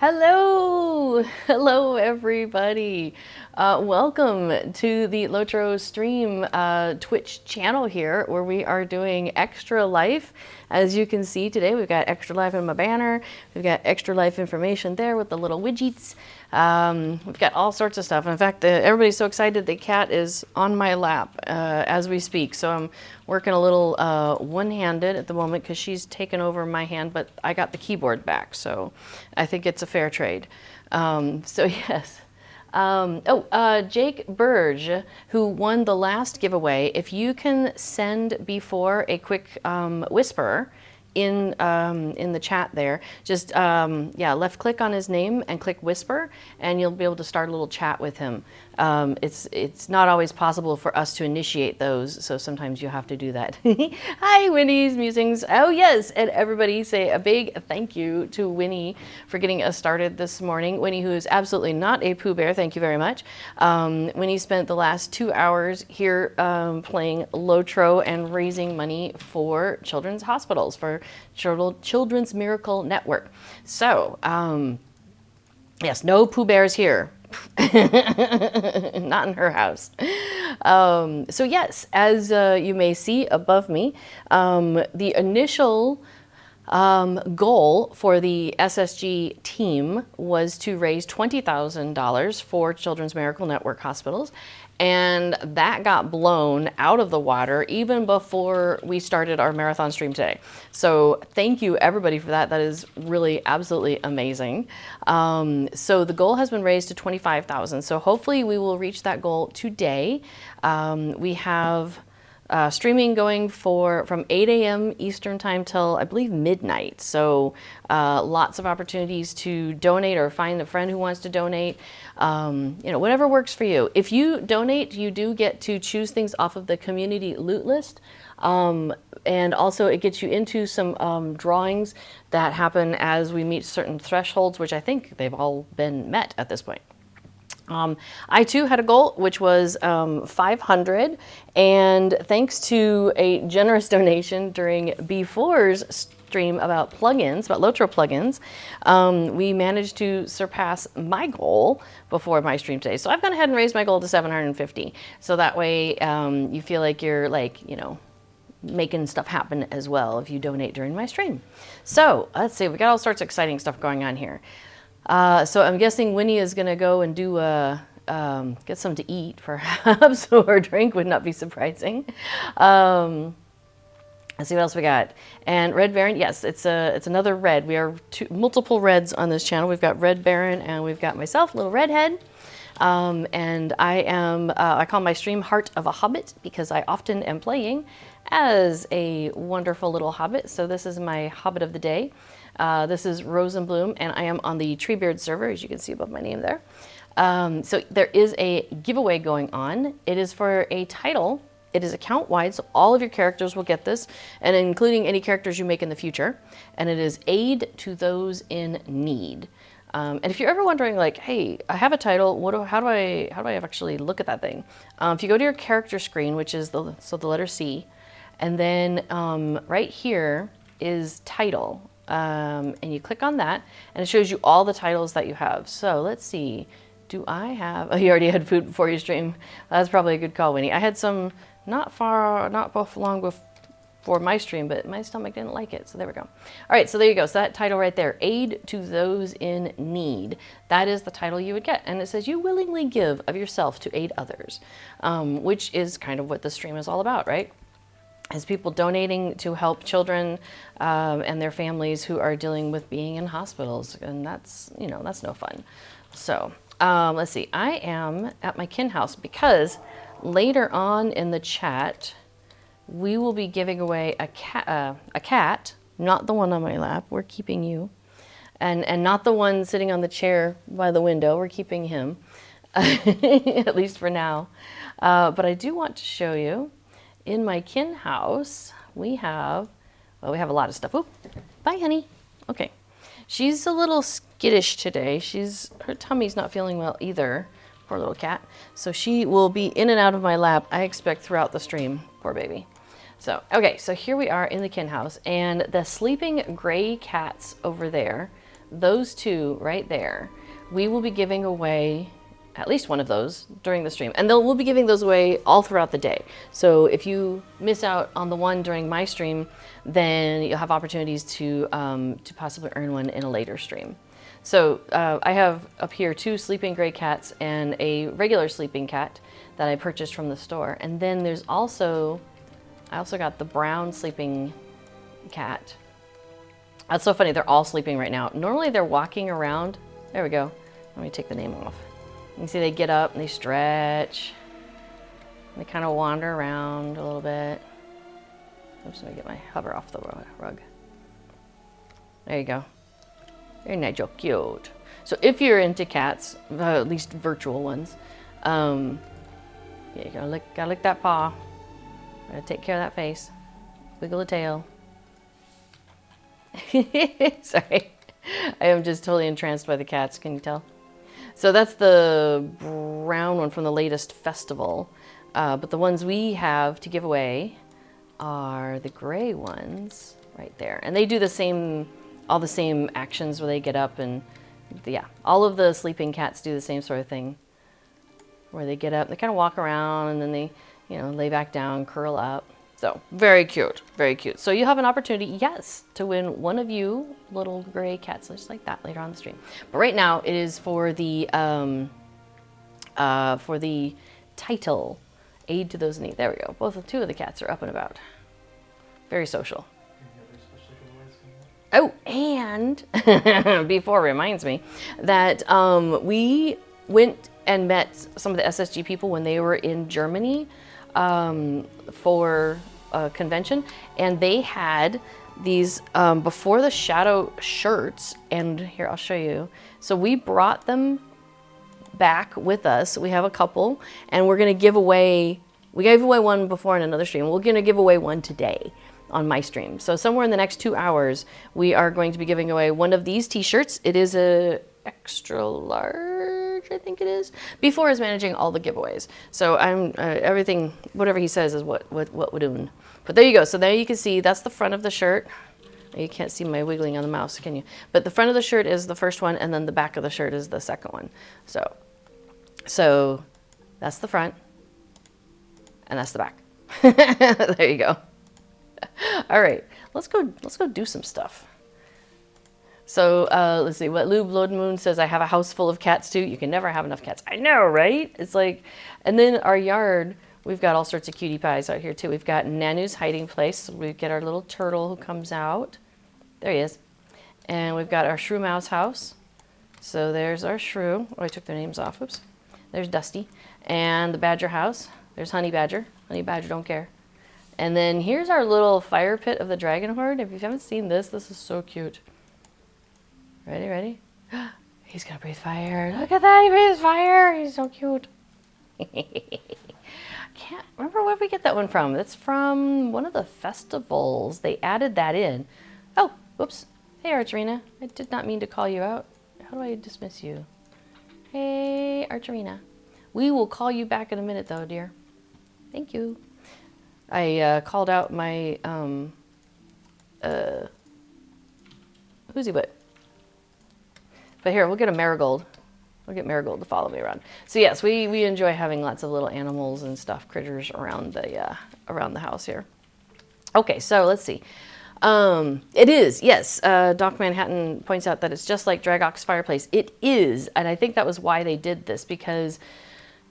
Hello! Hello, everybody. Welcome to the Lotro Stream Twitch channel here, where we are doing Extra Life. As you can see today, we've got Extra Life in my banner. We've got Extra Life information there with the little widgets. We've got all sorts of stuff. In fact, everybody's so excited the cat is on my lap as we speak. So I'm working a little one-handed at the moment because she's taken over my hand, but I got the keyboard back. So I think it's a fair trade. So yes. Jake Burge, who won the last giveaway, if you can send before a quick whisper in the chat there, just left click on his name and click whisper, and you'll be able to start a little chat with him. It's not always possible for us to initiate those, so sometimes you have to do that. Hi, Wynnie's Musings. Oh yes, and everybody say a big thank you to Wynnie for getting us started this morning. Wynnie, who is absolutely not a Pooh Bear, thank you very much. Wynnie spent the last 2 hours here playing Lotro and raising money for children's hospitals, for Children's Miracle Network. So, yes, no Pooh Bears here. Not in her house. So yes, as you may see above me, the initial goal for the SSG team was to raise $20,000 for Children's Miracle Network hospitals, and that got blown out of the water even before we started our marathon stream today. So thank you everybody for that. That is really absolutely amazing. So the goal has been raised to $25,000. So hopefully we will reach that goal today. We have streaming going from 8 a.m. Eastern time till I believe midnight. So lots of opportunities to donate or find a friend who wants to donate. Whatever works for you. If you donate, you do get to choose things off of the community loot list. And also it gets you into some drawings that happen as we meet certain thresholds, which I think they've all been met at this point. I too had a goal, which was 500, and thanks to a generous donation during B4's stream about plugins, about Lotro plugins, we managed to surpass my goal before my stream today. So I've gone ahead and raised my goal to 750. So that way you feel like you're making stuff happen as well if you donate during my stream. So let's see, we got all sorts of exciting stuff going on here. So I'm guessing Wynnie is going to go and do get some to eat, perhaps, or drink would not be surprising. Let's see what else we got. And Red Baron, yes, it's another red. We are multiple reds on this channel. We've got Red Baron and we've got myself, little redhead. And I am, I call my stream Heart of a Hobbit because I often am playing as a wonderful little hobbit. So this is my Hobbit of the day. This is Rose and Bloom, and I am on the Treebeard server, as you can see above my name there. So there is a giveaway going on. It is for a title. It is account-wide, so all of your characters will get this, and including any characters you make in the future. And it is Aid to Those in Need. And if you're ever wondering, like, hey, I have a title, how do I actually look at that thing? If you go to your character screen, which is the letter C, and then right here is title. And you click on that and it shows you all the titles that you have. So let's see, do I have, oh, you already had food before you stream. That's probably a good call, Wynnie. I had some not long before my stream, but my stomach didn't like it. So there we go. All right, so there you go. So that title right there, Aid to Those in Need. That is the title you would get. And it says you willingly give of yourself to aid others, which is kind of what the stream is all about, right? As people donating to help children and their families who are dealing with being in hospitals, and that's no fun. So let's see, I am at my kin house because later on in the chat we will be giving away a cat, not the one on my lap, we're keeping you, and not the one sitting on the chair by the window, we're keeping him, at least for now. But I do want to show you. In my kin house, we have a lot of stuff. Oh, bye, honey. Okay. She's a little skittish today. Her tummy's not feeling well either. Poor little cat. So she will be in and out of my lap, I expect, throughout the stream. Poor baby. So, okay, so here we are in the kin house, and the sleeping gray cats over there those two right there, we will be giving away at least one of those during the stream. And we'll be giving those away all throughout the day. So if you miss out on the one during my stream, then you'll have opportunities to possibly earn one in a later stream. So I have up here 2 sleeping gray cats and a regular sleeping cat that I purchased from the store. And then there's also, I also got the brown sleeping cat. That's so funny, they're all sleeping right now. Normally they're walking around. There we go. Let me take the name off. You can see they get up and they stretch. They kind of wander around a little bit. Oops, let me get my hover off the rug. There you go. Very nice, you're cute. So if you're into cats, at least virtual ones, yeah, you gotta lick that paw. Gotta take care of that face. Wiggle the tail. Sorry, I am just totally entranced by the cats. Can you tell? So that's the brown one from the latest festival. But the ones we have to give away are the gray ones right there. And they do the same, all the same actions where they get up and, yeah, all of the sleeping cats do the same sort of thing. Where they get up, they kind of walk around and then they, you know, lay back down, curl up. So very cute, very cute. So you have an opportunity, yes, to win one of you little gray cats just like that later on the stream. But right now it is for the title, Aid to Those in Need. There we go. Two of the cats are up and about. Very social. Oh, and before reminds me that we went and met some of the SSG people when they were in Germany for a convention, and they had these Before the Shadow shirts, and here I'll show you. So we brought them back with us. We have a couple, and we're going to give away, we gave away one before in another stream. We're going to give away one today on my stream. So somewhere in the next 2 hours, we are going to be giving away one of these t-shirts. It is a extra large, I think it is. Before is managing all the giveaways. So I'm everything, whatever he says is what we're doing. But there you go. So there you can see, that's the front of the shirt. You can't see my wiggling on the mouse, can you? But the front of the shirt is the first one, and then the back of the shirt is the second one. So that's the front, and that's the back. There you go. All right, let's go do some stuff. So let's see what Lou Blood Moon says. I have a house full of cats too. You can never have enough cats. I know, right? It's like, and then our yard, we've got all sorts of cutie pies out here too. We've got Nanu's hiding place. So we get our little turtle who comes out. There he is. And we've got our Shrew Mouse house. So there's our shrew. Oh, I took their names off. Oops. There's Dusty. And the badger house. There's Honey Badger. Honey Badger don't care. And then here's our little fire pit of the dragon horde. If you haven't seen this, this is so cute. Ready, ready? He's gonna breathe fire. Look at that, he breathes fire. He's so cute. Can't remember where we get that one from. It's from one of the festivals. They added that in. Oh, whoops. Hey, Archerina. I did not mean to call you out. How do I dismiss you? Hey, Archerina. We will call you back in a minute, though, dear. Thank you. I called out my who's he with? But here, we'll get a marigold. We'll get Marigold to follow me around. So yes, we enjoy having lots of little animals and stuff, critters around the house here. Okay, so let's see. It is, yes. Doc Manhattan points out that it's just like Dragox Fireplace. It is, and I think that was why they did this, because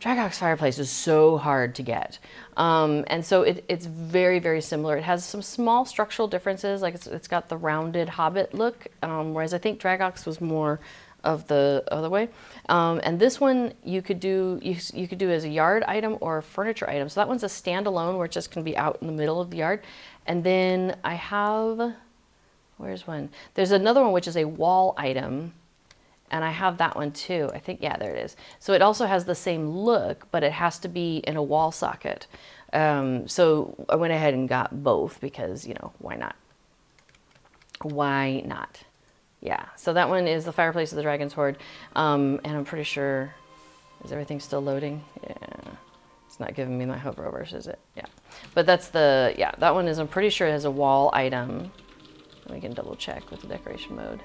Dragox Fireplace is so hard to get. And so it's very, very similar. It has some small structural differences, like it's got the rounded Hobbit look, whereas I think Dragox was more of the other way. And this one you could do as a yard item or a furniture item. So that one's a standalone where it just can be out in the middle of the yard. And then I have, where's one? There's another one which is a wall item. And I have that one too. I think, yeah, there it is. So it also has the same look, but it has to be in a wall socket. So I went ahead and got both because, you know, why not? Why not? Yeah, so that one is the Fireplace of the Dragon's Horde. And I'm pretty sure, is everything still loading? Yeah, it's not giving me my hover overs, is it? Yeah, but that's the, yeah, that one is, I'm pretty sure it has a wall item. We can double check with the decoration mode.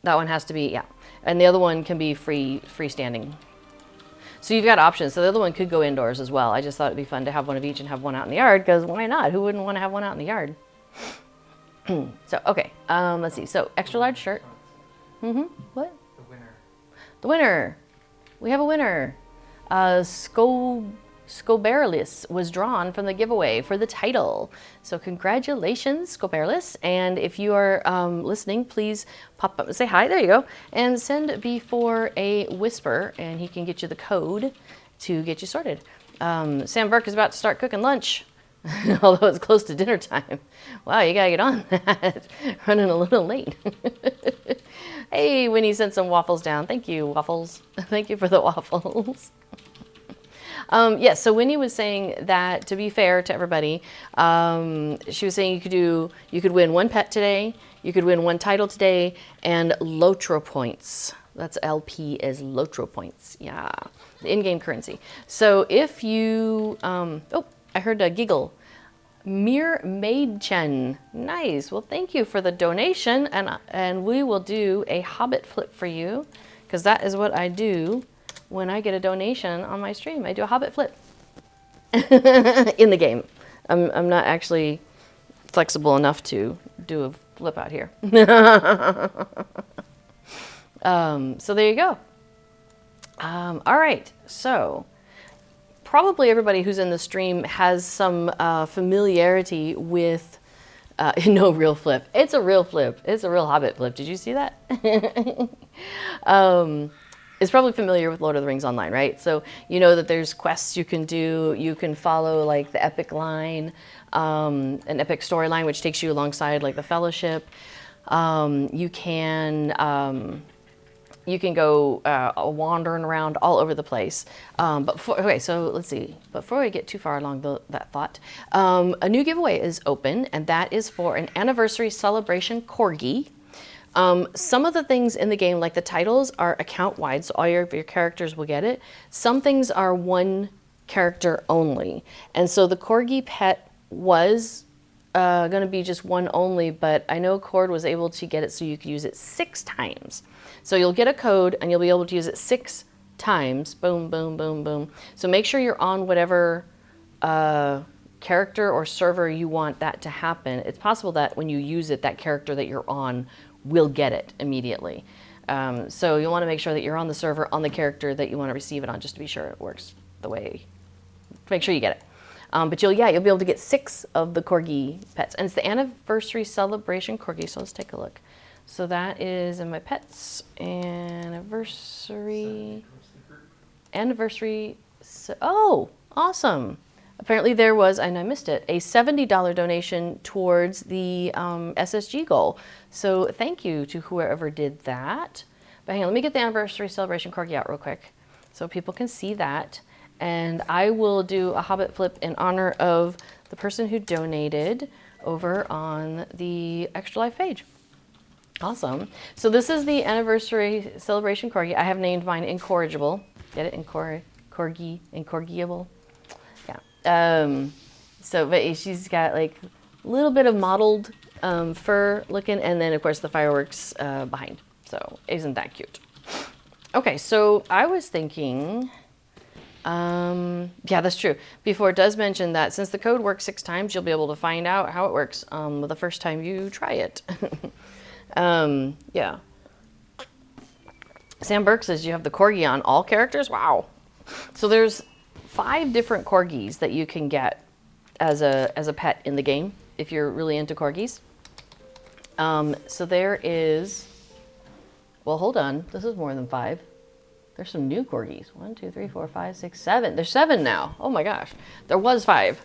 That one has to be, yeah. And the other one can be freestanding. So you've got options. So the other one could go indoors as well. I just thought it'd be fun to have one of each and have one out in the yard, because why not? Who wouldn't want to have one out in the yard? So, okay, let's see. So extra large shirt. What? The winner. The winner. We have a winner. Scoberlis was drawn from the giveaway for the title. So congratulations, Scoberlis. And if you are listening, please pop up and say hi. There you go. And send before a whisper, and he can get you the code to get you sorted. Sam Burke is about to start cooking lunch, although it's close to dinner time. Wow, you gotta get on that. Running a little late. Hey, Wynnie sent some waffles down. Thank you, waffles. Thank you for the waffles. Yes, so Wynnie was saying that, to be fair to everybody, she was saying you could win one pet today, you could win one title today, and Lotro points. That's LP is Lotro points. Yeah, the in-game currency. So if you, oh, I heard a giggle. Mir Maidchen. Nice. Well, thank you for the donation, and we will do a Hobbit flip for you, because that is what I do when I get a donation on my stream. I do a Hobbit flip in the game. I'm not actually flexible enough to do a flip out here. So there you go. All right. So probably everybody who's in the stream has some familiarity with no real flip. It's a real flip. It's a real Hobbit flip. Did you see that? Is probably familiar with Lord of the Rings Online, right? So you know that there's quests you can do. You can follow like the epic line, an epic storyline, which takes you alongside like the Fellowship. You can go wandering around all over the place. Okay, so let's see. Before we get too far along that thought, a new giveaway is open, and that is for an anniversary celebration corgi. Some of the things in the game, like the titles, are account-wide, so all your characters will get it. Some things are one character only. And so the corgi pet was going to be just one only, but I know Cord was able to get it so you could use it 6 times. So you'll get a code, and you'll be able to use it 6 times. Boom, boom, boom, boom. So make sure you're on whatever character or server you want that to happen. It's possible that when you use it, that character that you're on will get it immediately. So you'll want to make sure that you're on the server on the character that you want to receive it on, just to be sure it works the way, make sure you get it. But you'll be able to get 6 of the corgi pets, and it's the anniversary celebration corgi. So let's take a look. So that is in my pets, anniversary. Oh, awesome. Apparently there was, and I missed it, a $70 donation towards the SSG goal. So thank you to whoever did that. But hang on, let me get the anniversary celebration corgi out real quick so people can see that. And I will do a Hobbit flip in honor of the person who donated over on the Extra Life page. Awesome. So this is the anniversary celebration corgi. I have named mine Incorrigible. Get it? Corgi, Incorrigible. So, but she's got like a little bit of mottled fur looking, and then of course the fireworks behind. So isn't that cute? Okay, so I was thinking, yeah, that's true. Before it does mention that since the code works 6 times, you'll be able to find out how it works the first time you try it. Yeah. Sam Burke says you have the corgi on all characters. Wow. So there's 5 different corgis that you can get as a pet in the game if you're really into corgis. So there is, well, hold on, this is more than 5. There's some new corgis. 1, 2, 3, 4, 5, 6, 7. There's 7 now. Oh my gosh. There was 5.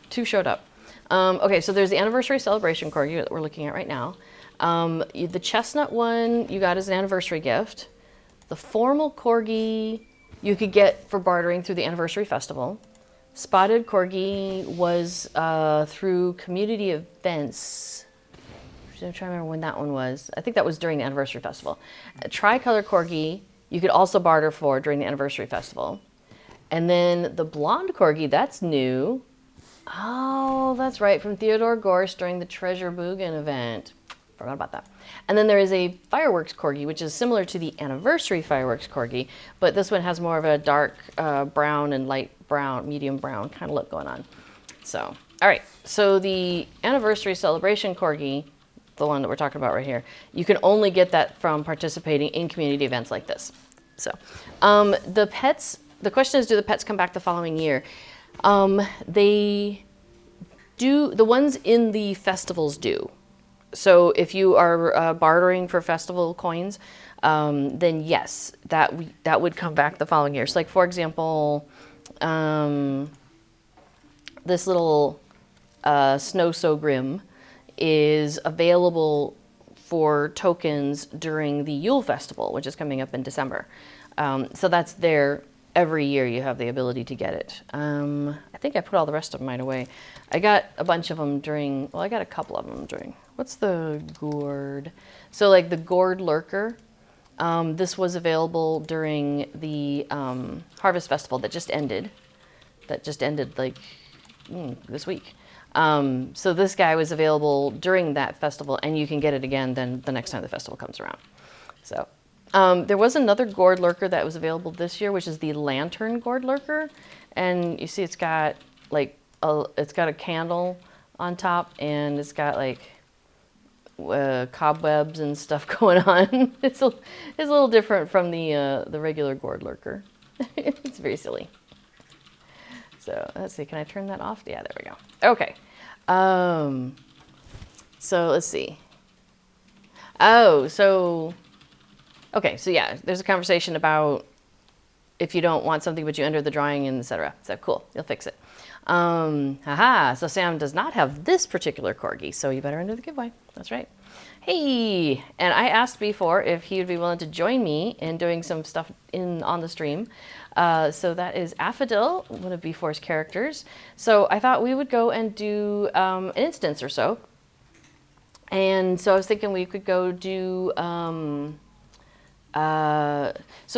2 showed up. Okay, so there's the anniversary celebration corgi that we're looking at right now. The chestnut one you got as an anniversary gift. The formal corgi you could get for bartering through the anniversary festival. Spotted corgi was through community events. I'm trying to remember when that one was. I think that was during the anniversary festival. A tricolor corgi you could also barter for during the anniversary festival. And then the blonde corgi, that's new. Oh, that's right, from Theodore Gorst during the Treasure Boogan event. Forgot about that. And then there is a fireworks corgi, which is similar to the anniversary fireworks corgi, but this one has more of a dark brown and light brown, medium brown kind of look going on. So, all right. So the anniversary celebration corgi, the one that we're talking about right here, you can only get that from participating in community events like this. So the pets, the question is, do the pets come back the following year? They do, the ones in the festivals do. So if you are bartering for festival coins, then yes, that would come back the following year. So like, for example, this little Snow So Grim is available for tokens during the Yule Festival, which is coming up in December. So that's there. Every year you have the ability to get it. I think I put all the rest of mine away. I got a bunch of them during, well, I got a couple of them during, what's the gourd? So like the gourd lurker, this was available during the Harvest Festival that just ended. Like this week. So this guy was available during that festival, and you can get it again then the next time the festival comes around. So there was another gourd lurker that was available this year, which is the lantern gourd lurker, and you see it's got like it's got a candle on top, and it's got like cobwebs and stuff going on. It's a little different from the regular gourd lurker. It's very silly. So let's see, can I turn that off? Yeah, there we go. Okay. So let's see. Oh, so, okay, so yeah, there's a conversation about if you don't want something but you enter the drawing and etc. So cool, you'll fix it. So Sam does not have this particular corgi, so you better enter the giveaway. That's right. Hey, and I asked before if he would be willing to join me in doing some stuff on the stream. So that is Affadil, one of B4's characters. So I thought we would go and do an instance or so. And so I was thinking we could go do, so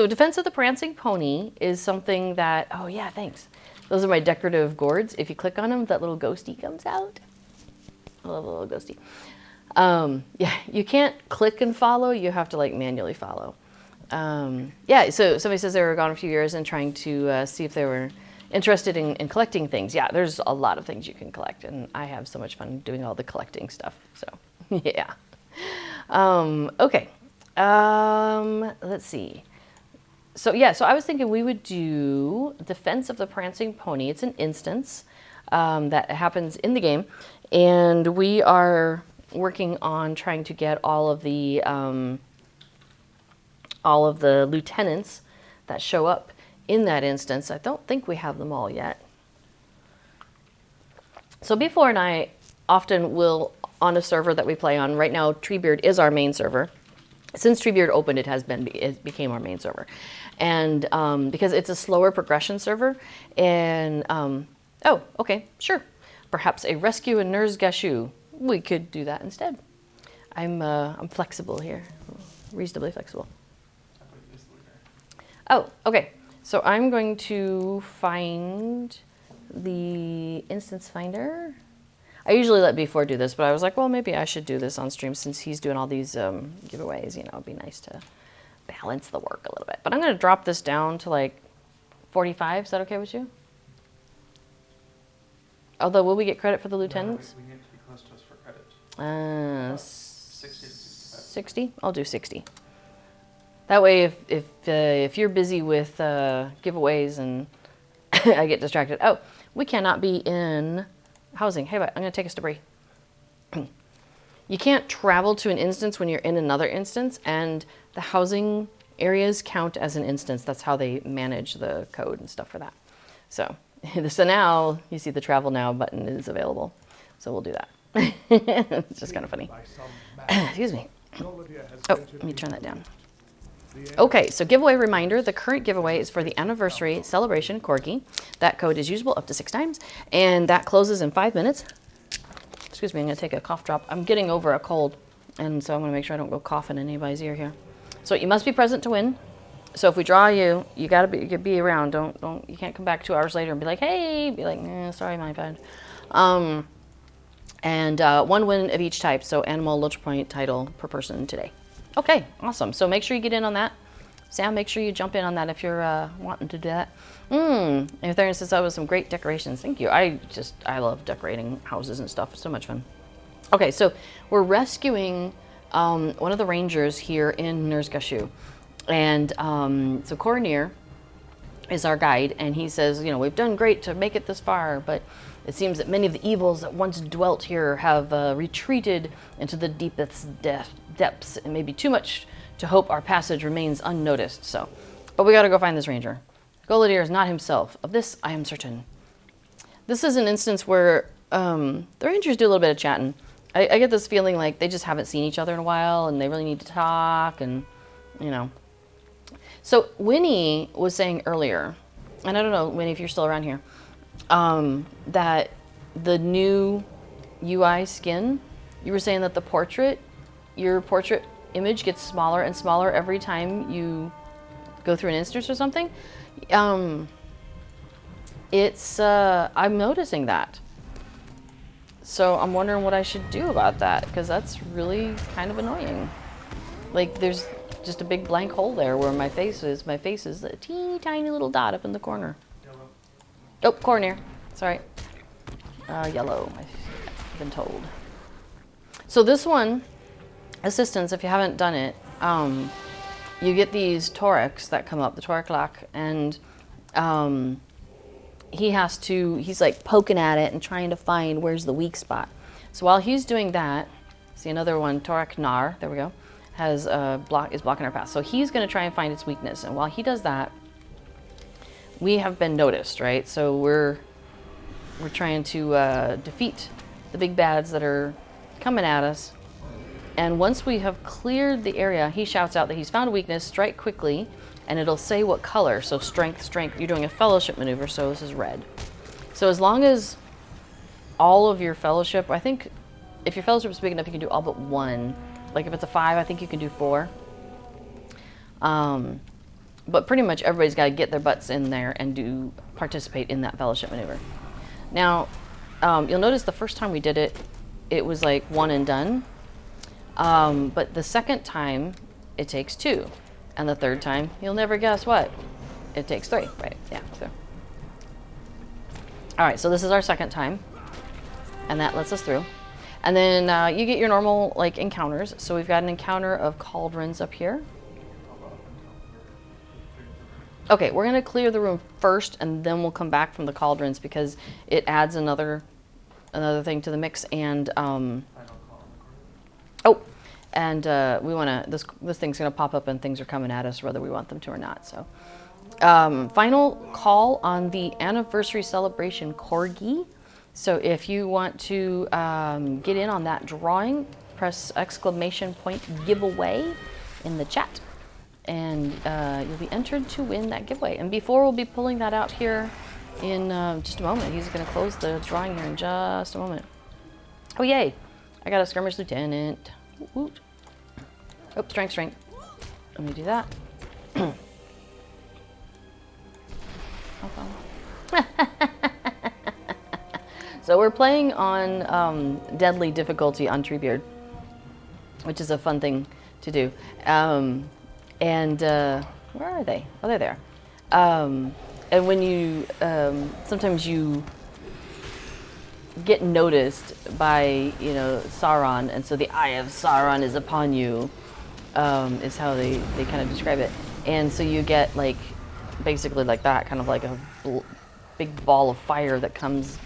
Defense of the Prancing Pony is something that, oh yeah, thanks. Those are my decorative gourds. If you click on them, that little ghosty comes out. I love a little ghosty. Yeah, you can't click and follow, you have to like manually follow. Yeah, so somebody says they were gone a few years and trying to see if they were interested in collecting things. Yeah, there's a lot of things you can collect, and I have so much fun doing all the collecting stuff. So, yeah. Okay. Let's see. So, yeah, so I was thinking we would do Defense of the Prancing Pony. It's an instance that happens in the game, and we are working on trying to get all of the lieutenants that show up in that instance. I don't think we have them all yet. So B4 and I often will, on a server that we play on, right now Treebeard is our main server. Since Treebeard opened, it became our main server. And because it's a slower progression server, and, oh, okay, sure. Perhaps a rescue and Nurse Gashu. We could do that instead. I'm flexible here, reasonably flexible. Oh, okay. So I'm going to find the instance finder. I usually let B4 do this, but I was like, well, maybe I should do this on stream since he's doing all these giveaways. You know, it'd be nice to balance the work a little bit. But I'm going to drop this down to like 45. Is that okay with you? Although, will we get credit for the lieutenants? We need to be close to us for credit. 60 to 60? I'll do 60. That way, if you're busy with giveaways and I get distracted. Oh, we cannot be in housing. Hey, I'm going to take us to Bree. You can't travel to an instance when you're in another instance, and the housing areas count as an instance. That's how they manage the code and stuff for that. So now you see the travel now button is available. So we'll do that. It's just kind of funny. Excuse me. Oh, let me turn that down. Okay, so giveaway reminder. The current giveaway is for the anniversary celebration corgi. That code is usable up to 6 times, and that closes in 5 minutes. Excuse me, I'm going to take a cough drop. I'm getting over a cold, and so I'm going to make sure I don't go coughing in anybody's ear here. So you must be present to win. So if we draw you, you got to be around. You can't come back 2 hours later and be like, hey, be like, sorry, my bad. And 1 win of each type, so animal, ultra point, title per person today. Okay, awesome. So make sure you get in on that. Sam, make sure you jump in on that if you're wanting to do that. And if there says, "Oh, was some great decorations." Thank you. I love decorating houses and stuff. It's so much fun. Okay, so we're rescuing one of the rangers here in Nursgashu. And so Coronir is our guide, and he says, "We've done great to make it this far, but it seems that many of the evils that once dwelt here have retreated into the deepest depths. It may be too much to hope our passage remains unnoticed. But we got to go find this ranger. Golidir is not himself. Of this, I am certain." This is an instance where the rangers do a little bit of chatting. I get this feeling like they just haven't seen each other in a while, and they really need to talk, and So Wynnie was saying earlier, and I don't know, Wynnie, if you're still around here, that the new UI skin, you were saying that your portrait image gets smaller and smaller every time you go through an instance or something. I'm noticing that. So I'm wondering what I should do about that, because that's really kind of annoying. Like, there's just a big blank hole there where my face is. My face is a teeny tiny little dot up in the corner. Yellow. Oh, corner. Sorry. Yellow, I've been told. So this one, assistance, if you haven't done it, you get these torics that come up, the toric lock, and he's like poking at it and trying to find where's the weak spot. So while he's doing that, see another one, toric nar, there we go, is blocking our path. So he's going to try and find its weakness, and while he does that, we have been noticed, right? So we're trying to defeat the big bads that are coming at us. And once we have cleared the area, he shouts out that he's found a weakness, strike quickly, and it'll say what color. So strength, you're doing a fellowship maneuver, so this is red. So as long as all of your fellowship, I think if your fellowship is big enough, you can do all but one. Like if it's a 5, I think you can do 4. But pretty much everybody's got to get their butts in there and participate in that fellowship maneuver. Now, you'll notice the first time we did it, it was like 1 and done. But the second time, it takes 2. And the third time, you'll never guess what? It takes 3, right? Yeah, so. All right, so this is our second time. And that lets us through. And then you get your normal like encounters. So we've got an encounter of cauldrons up here. Okay, we're gonna clear the room first, and then we'll come back from the cauldrons because it adds another thing to the mix. And we wanna this thing's gonna pop up and things are coming at us whether we want them to or not. So final call on the anniversary celebration corgi. So if you want to get in on that drawing, press ! giveaway in the chat, and you'll be entered to win that giveaway. And before we'll be pulling that out here in just a moment. He's going to close the drawing here in just a moment. Oh, yay. I got a skirmish lieutenant. Woot. Oh, strength. Let me do that. So we're playing on deadly difficulty on Treebeard, which is a fun thing to do. Where are they? Oh, they're there. And when you, sometimes you get noticed by, Sauron, and so the eye of Sauron is upon you, is how they kind of describe it. And so you get basically like that, kind of like a big ball of fire that comes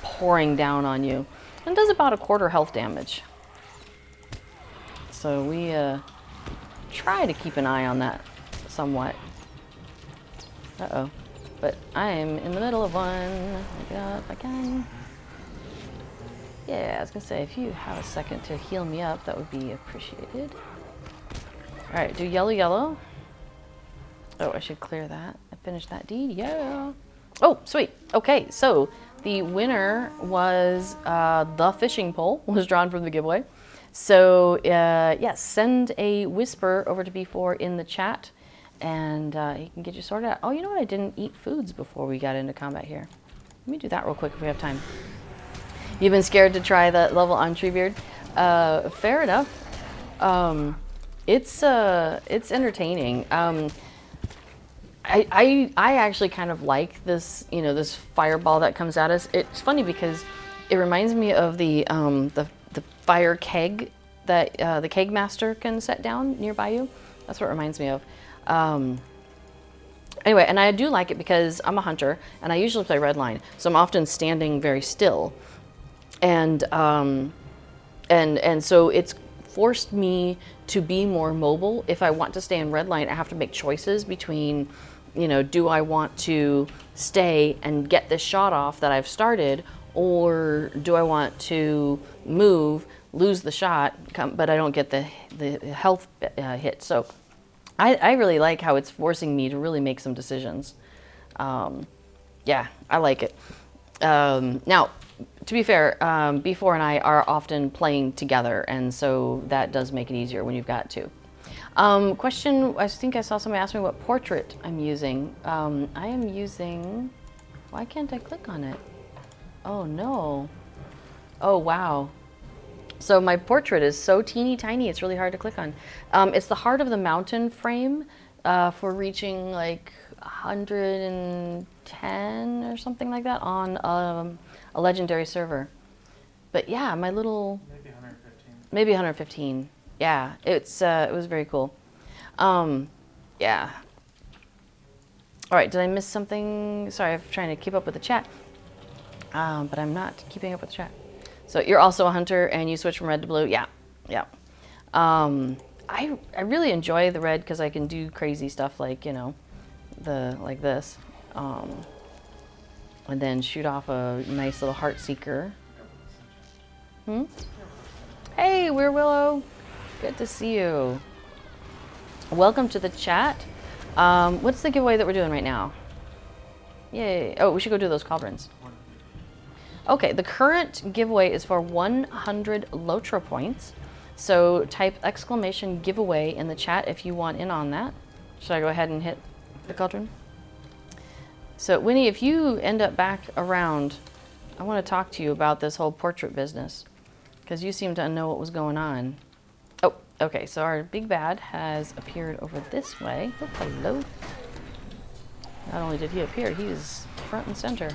pouring down on you, and does about 1/4 health damage. So we try to keep an eye on that somewhat. Uh-oh. But I am in the middle of one. Get up if I can. Yeah, I was gonna say, if you have a second to heal me up, that would be appreciated. All right, do yellow. Oh, I should clear that. I finished that deed, yeah. Oh, sweet. Okay, so the winner was the fishing pole was drawn from the giveaway. So yes, send a whisper over to B4 in the chat, and he can get you sorted out. Oh, you know what? I didn't eat foods before we got into combat here. Let me do that real quick if we have time. You've been scared to try that level on Treebeard? Fair enough. It's entertaining. I actually kind of like this, this fireball that comes at us. It's funny because it reminds me of the fire keg that the keg master can set down nearby you. That's what it reminds me of. Anyway, and I do like it because I'm a hunter and I usually play red line, so I'm often standing very still, and so it's forced me to be more mobile. If I want to stay in red line, I have to make choices between, do I want to stay and get this shot off that I've started, or do I want to move, lose the shot, but I don't get the health hit. So I really like how it's forcing me to really make some decisions. Yeah, I like it. Now, to be fair, B4 and I are often playing together, and so that does make it easier when you've got two. Question, I think I saw somebody ask me what portrait I'm using. I am using, why can't I click on it? Oh no. Oh wow. So my portrait is so teeny tiny, it's really hard to click on. It's the Heart of the Mountain frame for reaching like 110 or something like that on a legendary server. But yeah, my little... Maybe 115. Maybe 115. Yeah, it was very cool. Yeah. All right, did I miss something? Sorry, I'm trying to keep up with the chat. But I'm not keeping up with the chat. So you're also a hunter and you switch from red to blue? Yeah, yeah. I really enjoy the red because I can do crazy stuff like, like this. And then shoot off a nice little heart seeker. Hey, We're Willow. Good to see you. Welcome to the chat. What's the giveaway that we're doing right now? Yay. Oh, we should go do those cauldrons. Okay, the current giveaway is for 100 Lotra points. So type exclamation giveaway in the chat if you want in on that. Should I go ahead and hit the cauldron? So Wynnie, if you end up back around, I want to talk to you about this whole portrait business because you seem to know what was going on. Oh, okay, so our big bad has appeared over this way. Oh, hello. Not only did he appear, he is front and center.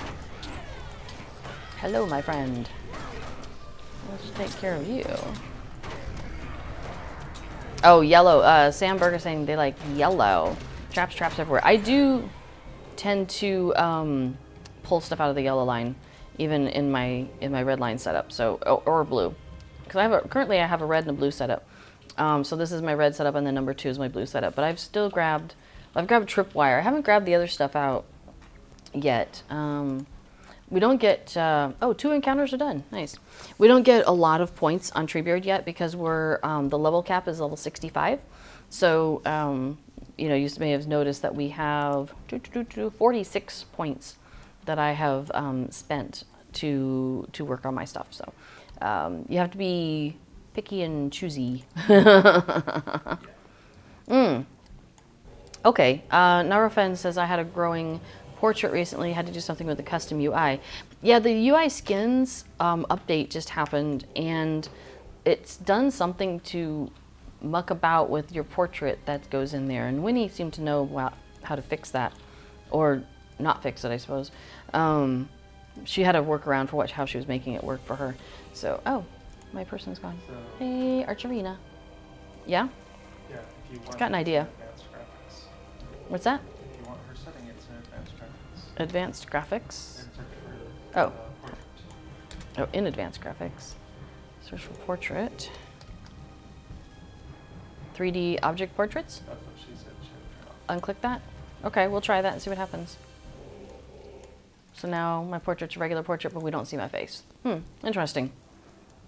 Hello, my friend. Let's take care of you. Oh, yellow. Sam Berger saying they like yellow. Traps everywhere. I do tend to pull stuff out of the yellow line, even in my red line setup. So or blue, because currently I have a red and a blue setup. So this is my red setup, and then number 2 is my blue setup. But I've grabbed tripwire. I haven't grabbed the other stuff out yet. We don't get, 2 encounters are done. Nice. We don't get a lot of points on Treebeard yet because we're, the level cap is level 65. So, you may have noticed that we have 46 points that I have spent to work on my stuff. So, you have to be picky and choosy. Okay, Narofen says I had a growing portrait recently, had to do something with the custom UI. Yeah, the UI skins update just happened, and it's done something to muck about with your portrait that goes in there. And Wynnie seemed to know how to fix that, or not fix it, I suppose. She had a workaround for how she was making it work for her. So, oh, my person's gone. So, hey, Archerina. Yeah? Yeah, if you want got an idea. Advanced graphics. What's that? If you want her setting, it's in advanced graphics. Advanced graphics? And search for Oh. portrait. Oh, in advanced graphics. Search for portrait. 3D object portraits? That's what she said. She had Unclick that? Okay, we'll try that and see what happens. So now my portrait's a regular portrait, but we don't see my face. Interesting.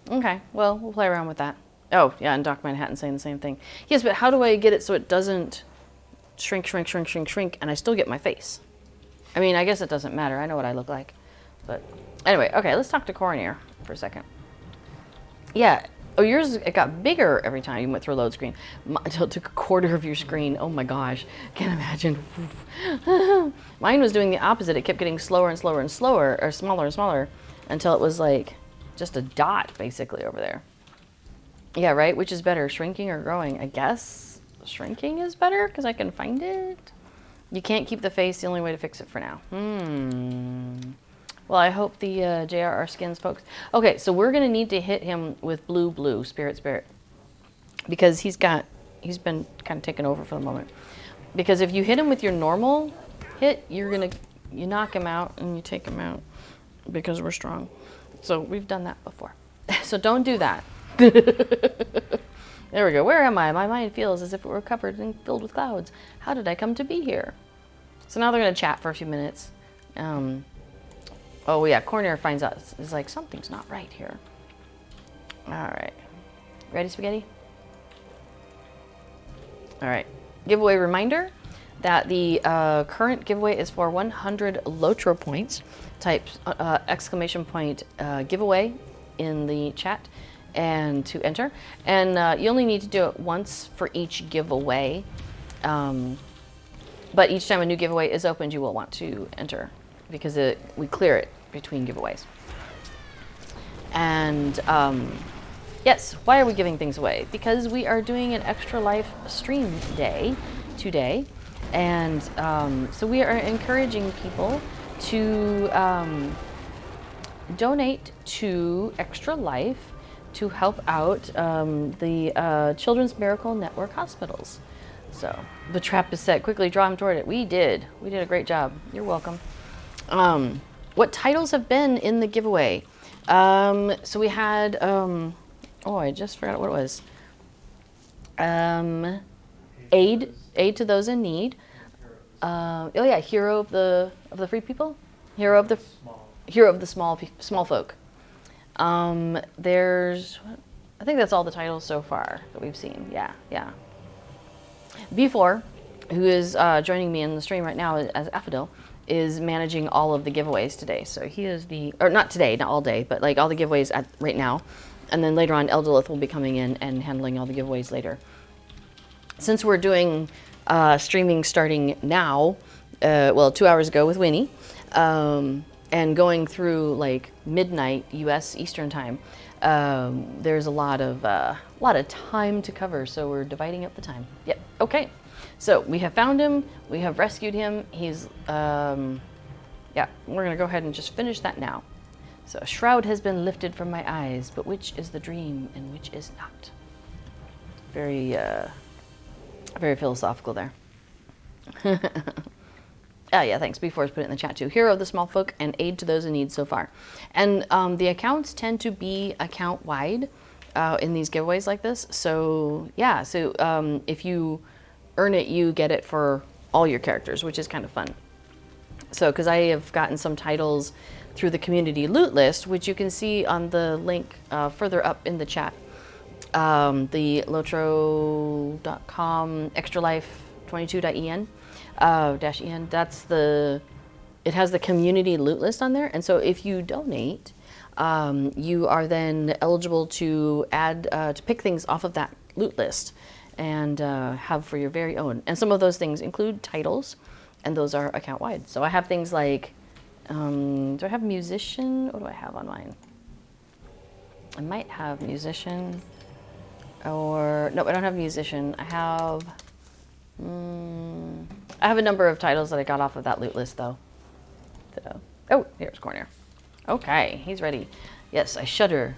Okay, well, we'll play around with that. Oh, yeah, and Doc Manhattan saying the same thing. Yes, but how do I get it so it doesn't shrink, and I still get my face? I mean, I guess it doesn't matter. I know what I look like. But anyway, okay, let's talk to Coroner for a second. Yeah. Oh, yours, it got bigger every time you went through a load screen. It took a quarter of your screen. Oh my gosh. Can't imagine. Mine was doing the opposite. It kept getting slower and slower, or smaller and smaller, until it was like just a dot basically over there. Yeah, right? Which is better, shrinking or growing? I guess shrinking is better because I can find it. You can't keep the face, the only way to fix it for now. Well, I hope the JRR skins folks. Okay, so we're going to need to hit him with blue, spirit. Because he's been kind of taken over for the moment. Because if you hit him with your normal hit, you knock him out and you take him out because we're strong. So we've done that before. So don't do that. There we go. Where am I? My mind feels as if it were covered and filled with clouds. How did I come to be here? So now they're going to chat for a few minutes. Oh yeah, Cornier finds out. It's like, something's not right here. All right. Ready, Spaghetti? All right. Giveaway reminder that the current giveaway is for 100 Lotro points. Type exclamation point giveaway in the chat and to enter. And you only need to do it once for each giveaway. But each time a new giveaway is opened, you will want to enter because we clear it between giveaways. And yes, why are we giving things away? Because we are doing an Extra Life stream day today. And so we are encouraging people to donate to Extra Life to help out the Children's Miracle Network hospitals. So the trap is set. Quickly draw him toward it. We did a great job. You're welcome. What titles have been in the giveaway? So we had, oh, I just forgot what it was. Aid to those in need. Oh yeah, hero of the free people. Hero of the small folk. There's, I think that's all the titles so far that we've seen. Yeah. B4, who is joining me in the stream right now as Affadil, is managing all of the giveaways today. So he is or not today, not all day, but like all the giveaways right now. And then later on, Eldolith will be coming in and handling all the giveaways later. Since we're doing streaming starting now, 2 hours ago with Wynnie, and going through like midnight U.S. Eastern time, there's a lot of time to cover, so we're dividing up the time. Yep. Okay. So we have found him. We have rescued him. He's yeah. We're gonna go ahead and just finish that now. So a shroud has been lifted from my eyes, but which is the dream and which is not? Very philosophical there. Yeah, thanks. B4's put it in the chat too. Hero of the small folk and aid to those in need so far. And the accounts tend to be account wide in these giveaways like this. So yeah, so if you earn it, you get it for all your characters, which is kind of fun. So, because I have gotten some titles through the community loot list, which you can see on the link further up in the chat. The lotro.com extralife22.en -en, that's it has the community loot list on there. And so if you donate, you are then eligible to add, to pick things off of that loot list and have for your very own. And some of those things include titles, and those are account wide. So I have things like, do I have musician? What do I have on mine? I might have musician, or no, I don't have musician. I have a number of titles that I got off of that loot list though. Oh, here's Cornier. Okay, he's ready. Yes, I shudder.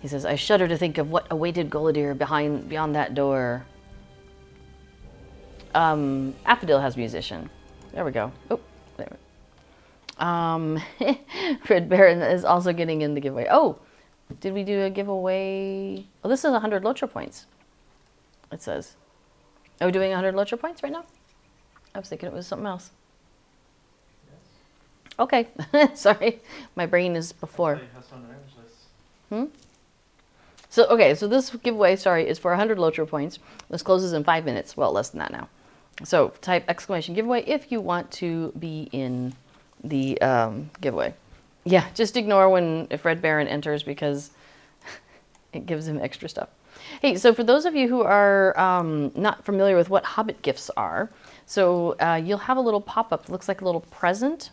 He says, I shudder to think of what awaited Golidir beyond that door. Affadil has musician. There we go. Oh, there we go. Red Baron is also getting in the giveaway. Oh, did we do a giveaway? Oh, this is 100 Lotro points. It says. Are we doing 100 Lotro points right now? I was thinking it was something else. Yes. Okay, sorry. My brain is before. So, okay, so this giveaway, is for 100 Lotro points. This closes in 5 minutes. Well, less than that now. So type exclamation giveaway if you want to be in the giveaway. Yeah, just ignore if Red Baron enters because it gives him extra stuff. Hey, so for those of you who are not familiar with what Hobbit gifts are, so you'll have a little pop-up that looks like a little present.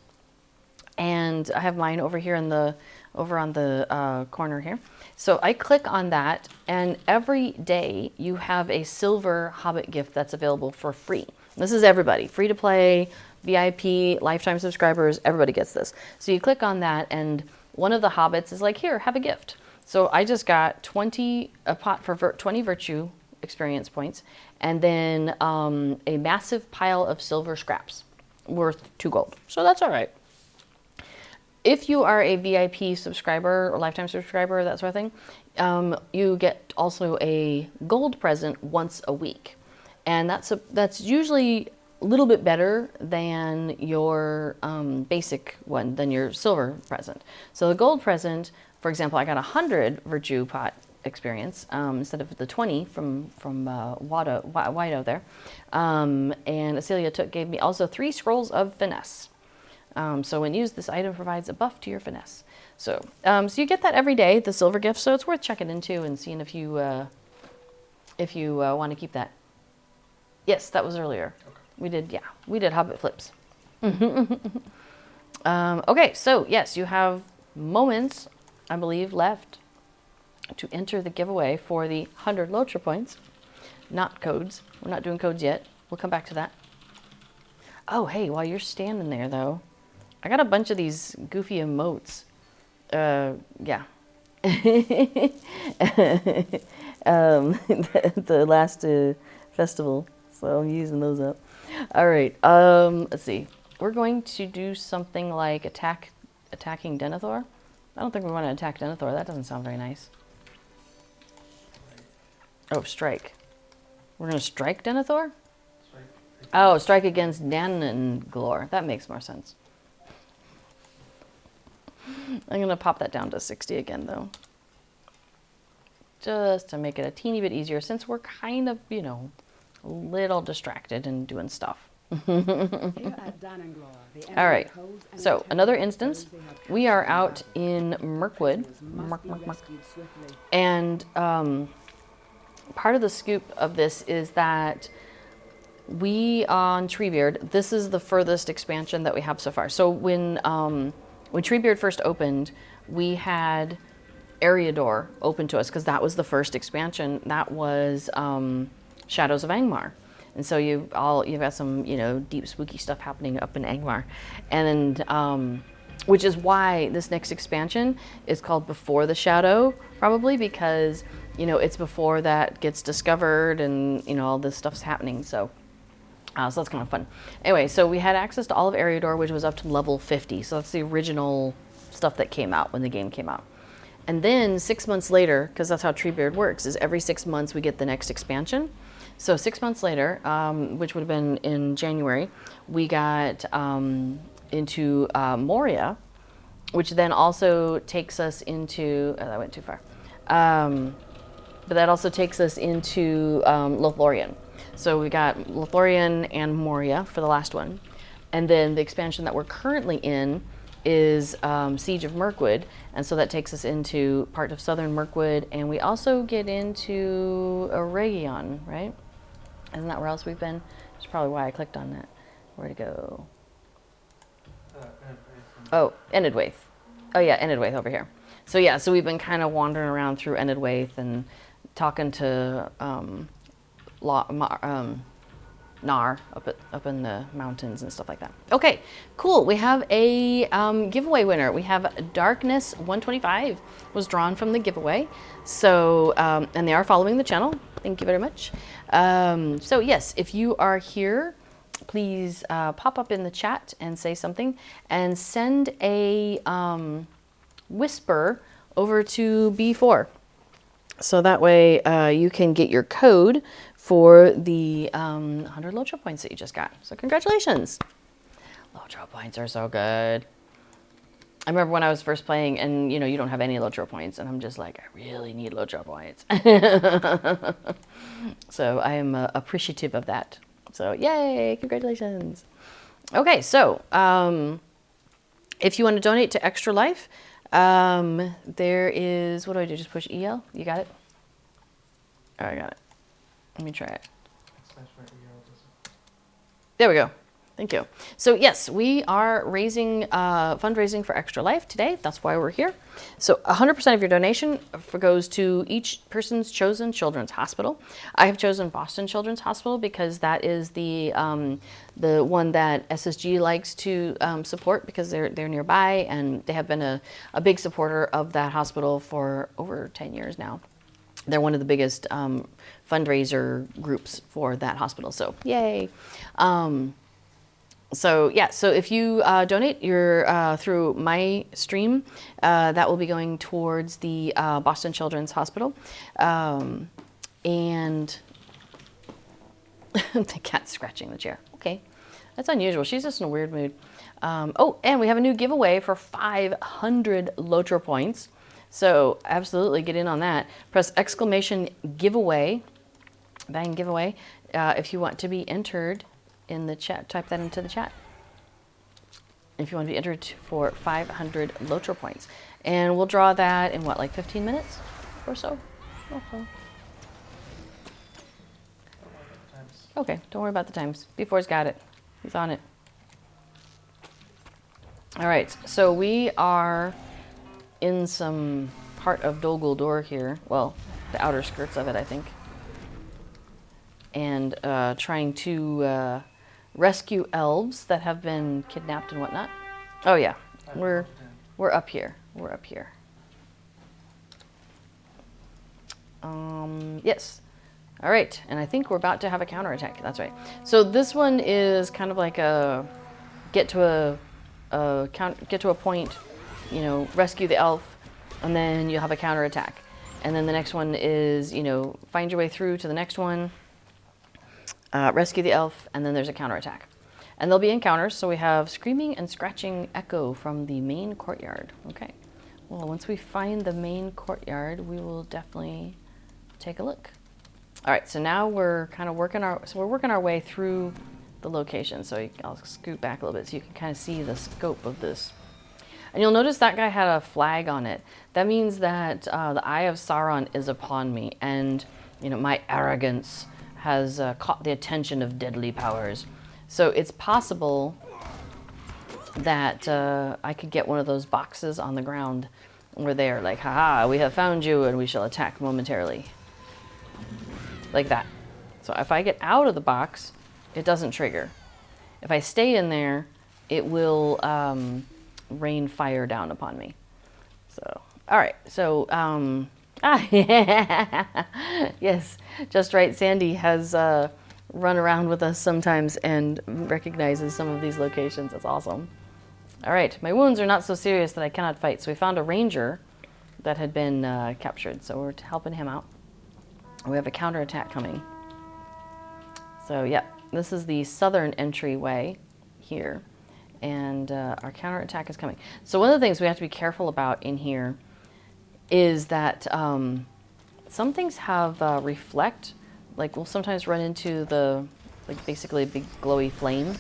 And I have mine over here in the over on the corner here. So I click on that, and every day you have a silver Hobbit gift that's available for free. This is everybody, free to play, VIP, lifetime subscribers, everybody gets this. So you click on that, and one of the Hobbits is like, here, have a gift. So I just got a pot for 20 virtue experience points, and then a massive pile of silver scraps worth 2 gold. So that's all right. If you are a VIP subscriber or lifetime subscriber, that sort of thing, you get also a gold present once a week. And that's usually a little bit better than your basic one, than your silver present. So the gold present, for example, I got 100 virtue pot experience instead of the 20 from Wido there. And Acelia gave me also 3 scrolls of finesse. So when used, this item provides a buff to your finesse. So you get that every day, the silver gift. So it's worth checking into and seeing if you want to keep that. Yes, that was earlier. Okay. We did Hobbit flips. Okay, so yes, you have moments, I believe, left to enter the giveaway for the 100 Lotra points, not codes. We're not doing codes yet. We'll come back to that. Oh, hey, while you're standing there, though, I got a bunch of these goofy emotes. Yeah. the last festival, so I'm using those up. All right, let's see. We're going to do something like attacking Denethor. I don't think we want to attack Denethor. That doesn't sound very nice. Oh, strike. We're going to strike Denethor? Oh, strike against Dananglor. That makes more sense. I'm going to pop that down to 60 again, though. Just to make it a teeny bit easier, since we're kind of, a little distracted and doing stuff. All right, so another instance. We are out in Mirkwood. And part of the scoop of this is that we on Treebeard, this is the furthest expansion that we have so far. So when Treebeard first opened, we had Eriador open to us because that was the first expansion. That was Shadows of Angmar. And so you've got some, deep spooky stuff happening up in Angmar. And which is why this next expansion is called Before the Shadow, probably because, it's before that gets discovered and, all this stuff's happening. So that's kind of fun. Anyway, so we had access to all of Eriador, which was up to level 50. So that's the original stuff that came out when the game came out. And then 6 months later, because that's how Treebeard works, is every 6 months we get the next expansion. So 6 months later, which would have been in January, we got into Moria, which then also takes us into, that went too far. But that also takes us into Lothlorien. So we got Lothlorien and Moria for the last one. And then the expansion that we're currently in is Siege of Mirkwood. And so that takes us into part of southern Mirkwood. And we also get into Eregion, right? Isn't that where else we've been? That's probably why I clicked on that. Where'd it go? Oh, Enedwaith. Oh yeah, Enedwaith over here. So yeah, so we've been kind of wandering around through Enedwaith and talking to Nar up in the mountains and stuff like that. Okay, cool. We have a giveaway winner. We have Darkness 125 was drawn from the giveaway. So and they are following the channel. Thank you very much. So yes, if you are here, please pop up in the chat and say something, and send a whisper over to B4. So that way you can get your code for the 100 Lotra points that you just got. So congratulations. Lotra points are so good. I remember when I was first playing and you don't have any Lotra points and I'm just like, I really need Lotra points. So I am appreciative of that. So yay, congratulations. Okay, so if you want to donate to Extra Life, there is, what do I do? Just push EL? You got it? Oh, I got it. Let me try it. There we go. Thank you. So yes, we are raising fundraising for Extra Life today. That's why we're here. So 100% of your donation goes to each person's chosen children's hospital. I have chosen Boston Children's Hospital because that is the one that SSG likes to support because they're nearby, and they have been a big supporter of that hospital for over 10 years now. They're one of the biggest fundraiser groups for that hospital. So yay. So yeah, so if you donate your through my stream, that will be going towards the Boston Children's Hospital. And the cat's scratching the chair. Okay, that's unusual. She's just in a weird mood. Oh, and we have a new giveaway for 500 Lotra points. So absolutely get in on that. Press exclamation giveaway, bang giveaway, if you want to be entered in the chat. Type that into the chat if you want to be entered for 500 Lotra points. And we'll draw that in what, like 15 minutes or so? Okay. Okay, don't worry about the times. B4's got it. He's on it. All right, so we are in some part of Dol Guldur here. Well, the outer skirts of it, I think. And trying to rescue elves that have been kidnapped and whatnot. Oh yeah, we're up here. We're up here. Yes. All right, and I think we're about to have a counterattack. That's right. So this one is kind of like a get to a point, you know, rescue the elf, and then you'll have a counterattack. And then the next one is, you know, find your way through to the next one, rescue the elf, and then there's a counterattack. And there'll be encounters, so we have screaming and scratching echo from the main courtyard. Okay. Well, once we find the main courtyard, we will definitely take a look. All right, so now we're kind of working our way through the location. So I'll scoot back a little bit so you can kind of see the scope of this. And you'll notice that guy had a flag on it. That means that the Eye of Sauron is upon me, and you know, my arrogance has caught the attention of deadly powers. So it's possible that I could get one of those boxes on the ground where they're like, haha, we have found you and we shall attack momentarily. Like that. So if I get out of the box, it doesn't trigger. If I stay in there, it will rain fire down upon me. So, all right. So, yes, just right. Sandy has run around with us sometimes and recognizes some of these locations. That's awesome. All right. My wounds are not so serious that I cannot fight. So we found a ranger that had been captured. So we're helping him out. We have a counterattack coming. So yeah, this is the southern entryway here, and our counterattack is coming. So one of the things we have to be careful about in here is that some things have reflect. Like we'll sometimes run into the, like basically a big glowy flame,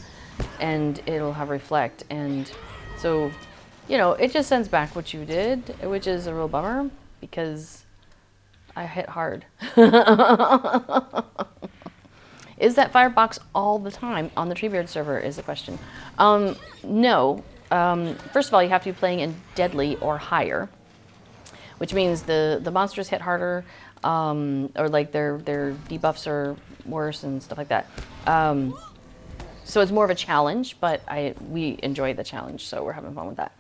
and it'll have reflect. And so, you know, it just sends back what you did, which is a real bummer because I hit hard. Is that firebox all the time on the Treebeard server is the question. No. First of all, you have to be playing in deadly or higher, which means the monsters hit harder, or like their debuffs are worse and stuff like that. So it's more of a challenge, but we enjoy the challenge, so we're having fun with that.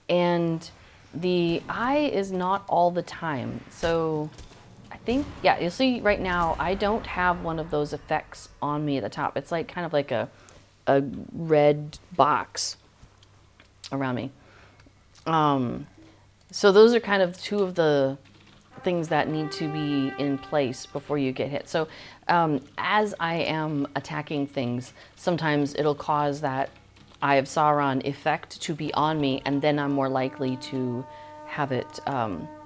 And the eye is not all the time. So I think, yeah, you'll see right now, I don't have one of those effects on me at the top. It's like kind of like a red box around me. So those are kind of two of the things that need to be in place before you get hit. So as I am attacking things, sometimes it'll cause that Eye of Sauron effect to be on me, and then I'm more likely to have it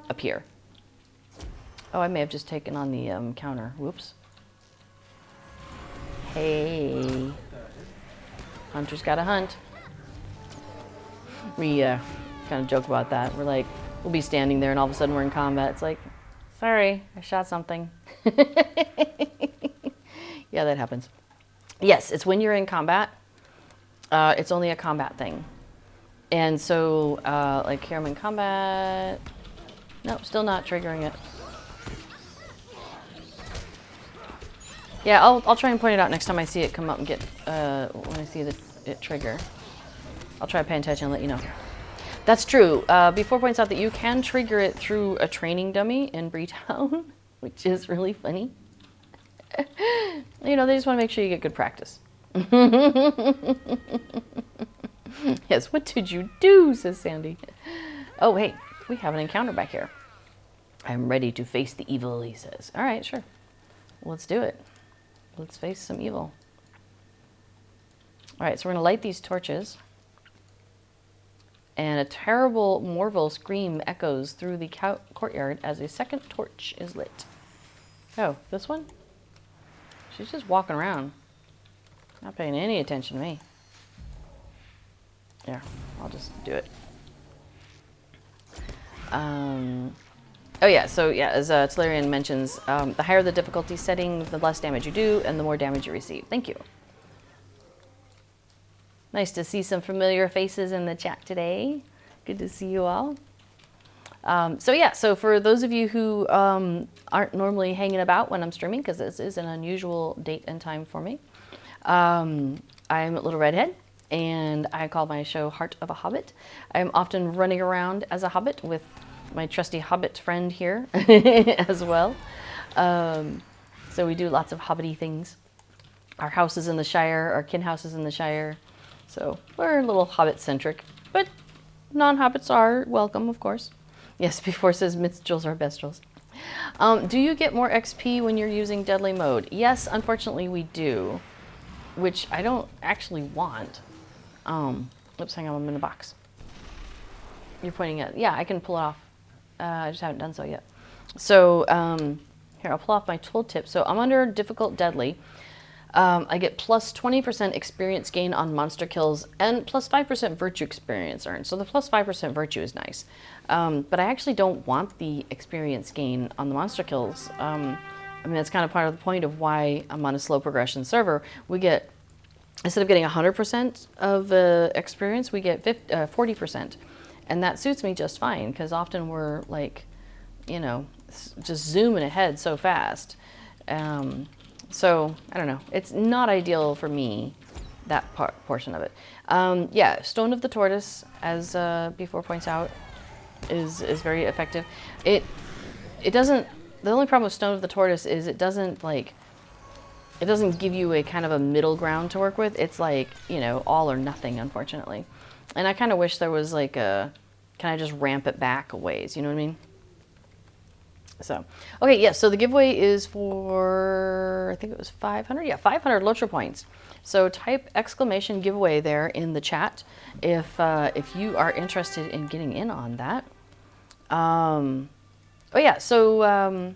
appear. Oh, I may have just taken on the counter. Whoops. Hey. Hunter's got a hunt. We kind of joke about that. We're like, we'll be standing there and all of a sudden we're in combat. It's like, sorry, I shot something. Yeah, that happens. Yes, it's when you're in combat. It's only a combat thing. And so, like here I'm in combat. Nope, still not triggering it. Yeah, I'll try and point it out next time I see it come up and get, when I see it trigger. I'll try to pay attention and let you know. That's true. Before points out that you can trigger it through a training dummy in Breetown, which is really funny. You know, they just want to make sure you get good practice. Yes, what did you do, says Sandy. Oh, hey, we have an encounter back here. I'm ready to face the evil, he says. All right, sure. Let's do it. Let's face some evil. All right, so we're going to light these torches. And a terrible Morville scream echoes through the courtyard as a second torch is lit. Oh, this one? She's just walking around. Not paying any attention to me. Here, I'll just do it. Oh yeah, so yeah, as Tolarian mentions, the higher the difficulty setting, the less damage you do, and the more damage you receive. Thank you. Nice to see some familiar faces in the chat today. Good to see you all. So yeah, so for those of you who aren't normally hanging about when I'm streaming, because this is an unusual date and time for me, I'm Little Redhead, and I call my show Heart of a Hobbit. I'm often running around as a hobbit with my trusty hobbit friend here as well. So we do lots of hobbity things. Our house is in the Shire, our kin house is in the Shire. So we're a little hobbit-centric, but non-hobbits are welcome, of course. Yes, before says minstrels are bestrels. Do you get more XP when you're using deadly mode? Yes, unfortunately we do, which I don't actually want. Oops, hang on, I'm in the box. You're pointing at, yeah, I can pull it off. I just haven't done so yet. So here, I'll pull off my tooltip. So I'm under difficult deadly. I get plus 20% experience gain on monster kills and plus 5% virtue experience earned. So the plus 5% virtue is nice. But I actually don't want the experience gain on the monster kills. I mean, that's kind of part of the point of why I'm on a slow progression server. We get, instead of getting 100% of experience, we get 40%. And that suits me just fine, because often we're like, you know, just zooming ahead so fast. So, I don't know. It's not ideal for me, that portion of it. Yeah, Stone of the Tortoise, as before points out, is very effective. It doesn't, the only problem with Stone of the Tortoise is it doesn't give you a kind of a middle ground to work with. It's like, you know, all or nothing, unfortunately. And I kind of wish there was like a, can I just ramp it back a ways, you know what I mean? So, okay, yes, so the giveaway is for, I think it was 500? Yeah, 500 Lotra points. So type exclamation giveaway there in the chat if you are interested in getting in on that. Oh yeah, so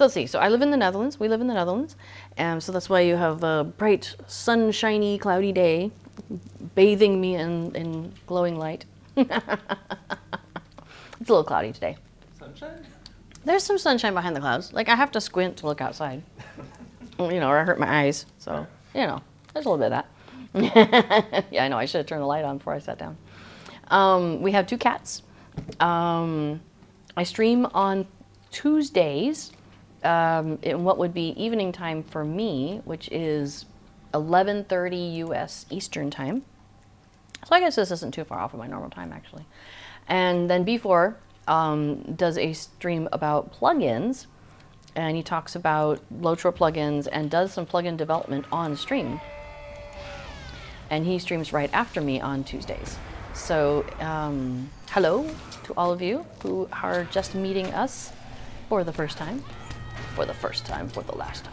let's see. So I live in the Netherlands. We live in the Netherlands. So that's why you have a bright, sunshiny, cloudy day bathing me in glowing light. It's a little cloudy today. Sunshine? There's some sunshine behind the clouds. Like, I have to squint to look outside. You know, or I hurt my eyes. So, you know, there's a little bit of that. Yeah, I know. I should have turned the light on before I sat down. We have 2 cats. I stream on Tuesdays in what would be evening time for me, which is 11:30 U.S. Eastern time. So I guess this isn't too far off of my normal time, actually. And then before does a stream about plugins, and he talks about Lotra plugins and does some plugin development on stream. And he streams right after me on Tuesdays. So hello to all of you who are just meeting us for the first time. For the first time, for the last time.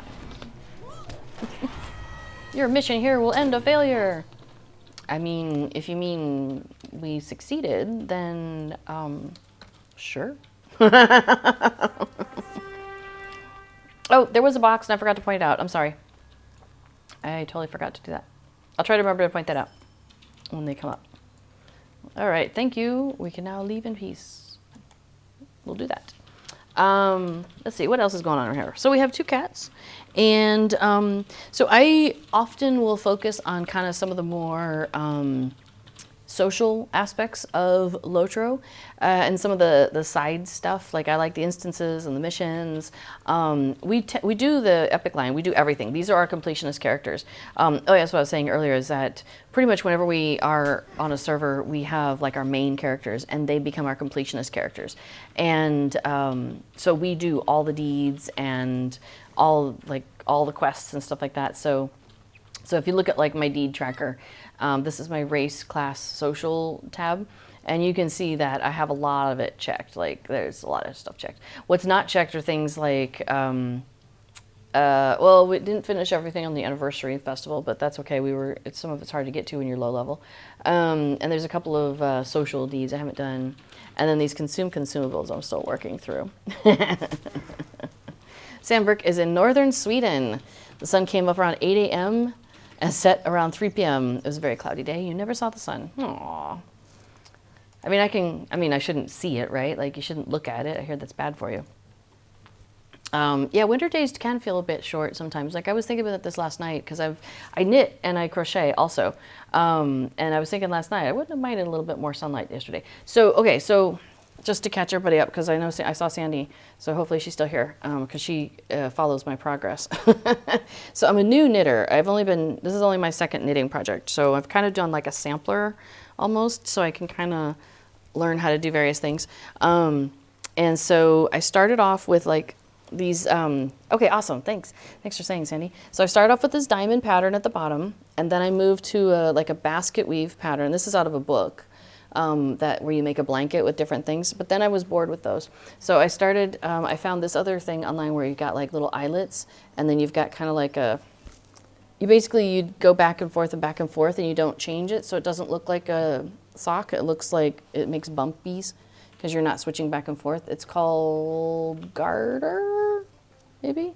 Your mission here will end a failure. I mean, if you mean we succeeded, then sure. Oh, there was a box and I forgot to point it out. I'm sorry. I totally forgot to do that. I'll try to remember to point that out when they come up. All right, thank you. We can now leave in peace. We'll do that. Let's see, what else is going on here? So we have 2 cats. And so I often will focus on kind of some of the more social aspects of Lotro and some of the side stuff. Like I like the instances and the missions. We do the epic line. We do everything. These are our completionist characters. Oh yeah, that's what I was saying earlier is that pretty much whenever we are on a server, we have like our main characters and they become our completionist characters. And so we do all the deeds and all the quests and stuff like that. So if you look at like my deed tracker, this is my race, class, social tab, and you can see that I have a lot of it checked. Like there's a lot of stuff checked. What's not checked are things like, well, we didn't finish everything on the anniversary festival, but that's okay. Some of it's hard to get to when you're low level. And there's a couple of social deeds I haven't done. And then these consumables I'm still working through. Sandberg is in northern Sweden. The sun came up around 8 a.m. and set around 3 p.m. It was a very cloudy day. You never saw the sun. Aww. I mean, I shouldn't see it, right? Like, you shouldn't look at it. I hear that's bad for you. Yeah, winter days can feel a bit short sometimes. Like, I was thinking about this last night because I knit and I crochet also. And I was thinking last night, I wouldn't have minded a little bit more sunlight yesterday. So, okay, so just to catch everybody up, because I saw Sandy, so hopefully she's still here, because she follows my progress. So I'm a new knitter. This is only my 2nd knitting project, so I've kind of done like a sampler almost, so I can kind of learn how to do various things. And so I started off with like these, okay, awesome, thanks for saying, Sandy. So I started off with this diamond pattern at the bottom, and then I moved to like a basket weave pattern. This is out of a book. Where you make a blanket with different things, but then I was bored with those. So I started, I found this other thing online where you got like little eyelets, and then you've got kind of like you'd go back and forth and you don't change it, so it doesn't look like a sock. It looks like it makes bumpies because you're not switching back and forth. It's called garter, maybe?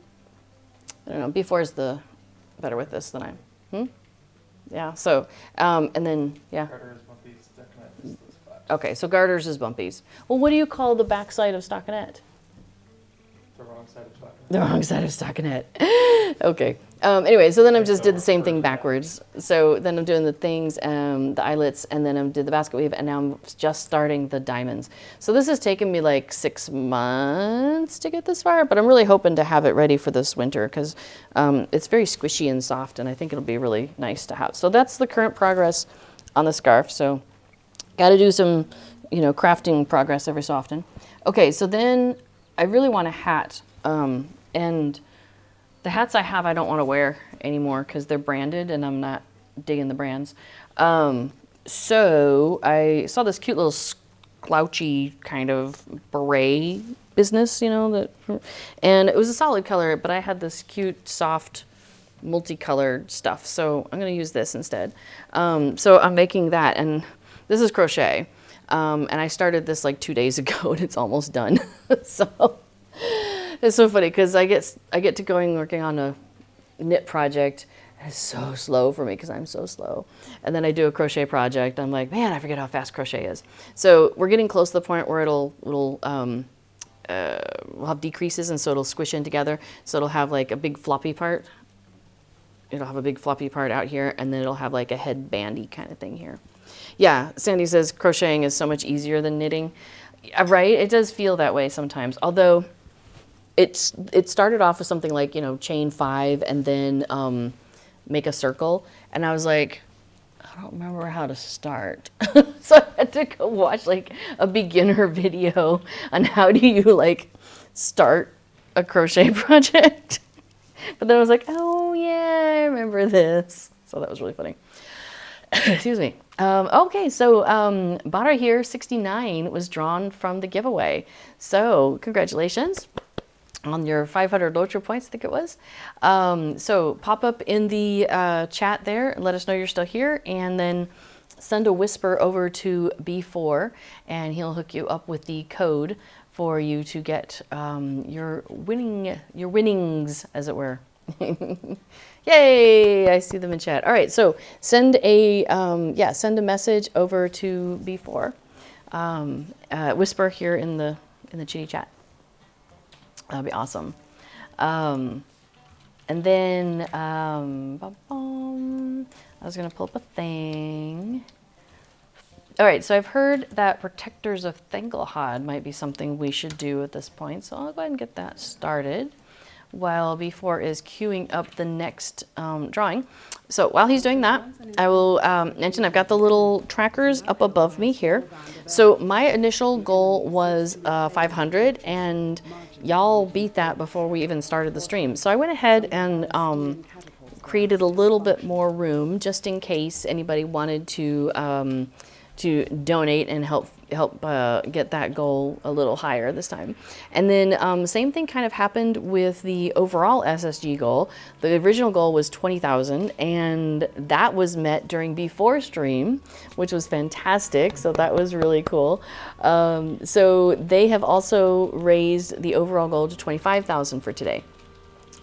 I don't know, B4 is the better with this than I, Yeah, so, and then, yeah. Garter is bumpy, stockinette is flat. Okay, so garters is bumpies. Well, what do you call the backside of stockinette? The wrong side of stockinette. The wrong side of stockinette. Okay. Anyway, so then I just did the same thing backwards. So then I'm doing the things, the eyelets, and then I did the basket weave, and now I'm just starting the diamonds. So this has taken me like 6 months to get this far, but I'm really hoping to have it ready for this winter because it's very squishy and soft, and I think it'll be really nice to have. So that's the current progress on the scarf. So got to do some, crafting progress every so often. Okay, so then I really want a hat, and the hats I have I don't want to wear anymore because they're branded and I'm not digging the brands. So I saw this cute little slouchy kind of beret business, and it was a solid color, but I had this cute, soft, multicolored stuff. So I'm going to use this instead. So I'm making that, and this is crochet. And I started this like 2 days ago and it's almost done. So it's so funny because I get to working on a knit project. It's so slow for me because I'm so slow. And then I do a crochet project. I'm like, man, I forget how fast crochet is. So we're getting close to the point where we'll have decreases, and so it'll squish in together. So it'll have like a big floppy part. It'll have a big floppy part out here, and then it'll have like a headbandy kind of thing here. Yeah, Sandy says crocheting is so much easier than knitting. Right? It does feel that way sometimes. Although it started off with something like, chain 5 and then make a circle. And I was like, I don't remember how to start. So I had to go watch like a beginner video on how do you start a crochet project. But then I was like, oh yeah, I remember this. So that was really funny. Excuse me. Okay, so Bada here 69 was drawn from the giveaway. So congratulations on your 500 Lotro points, I think it was. So pop up in the chat there and let us know you're still here, and then send a whisper over to B4 and he'll hook you up with the code for you to get your winnings, as it were. Yay! I see them in chat. All right, so send a message over to B4. Whisper here in the chitty chat. That'd be awesome. And then, I was gonna pull up a thing. All right, so I've heard that Protectors of Thanglehod might be something we should do at this point, so I'll go ahead and get that started while B4 is queuing up the next drawing. So while he's doing that, I will mention I've got the little trackers up above me here. So my initial goal was 500, and y'all beat that before we even started the stream. So I went ahead and created a little bit more room just in case anybody wanted to donate and help get that goal a little higher this time. And then same thing kind of happened with the overall SSG goal. The original goal was 20,000, and that was met during B4 stream, which was fantastic. So that was really cool. So they have also raised the overall goal to 25,000 for today.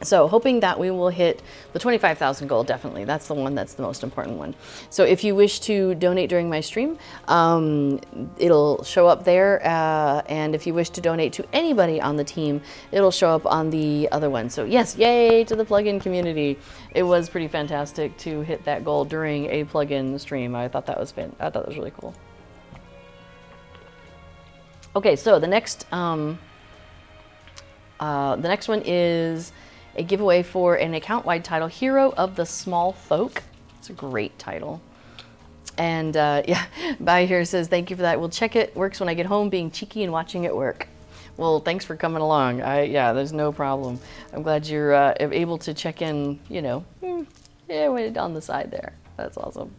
So hoping that we will hit the 25,000 goal, definitely. That's the one that's the most important one. So if you wish to donate during my stream, it'll show up there. And if you wish to donate to anybody on the team, it'll show up on the other one. So yes, yay to the plugin community. It was pretty fantastic to hit that goal during a plugin stream. I thought that was really cool. Okay, so the next one is a giveaway for an account-wide title, Hero of the Small Folk. It's a great title. And yeah, Bye here says, thank you for that. We'll check it. Works when I get home, being cheeky and watching it work. Well, thanks for coming along. Yeah, there's no problem. I'm glad you're able to check in, you know, yeah, on the side there. That's awesome.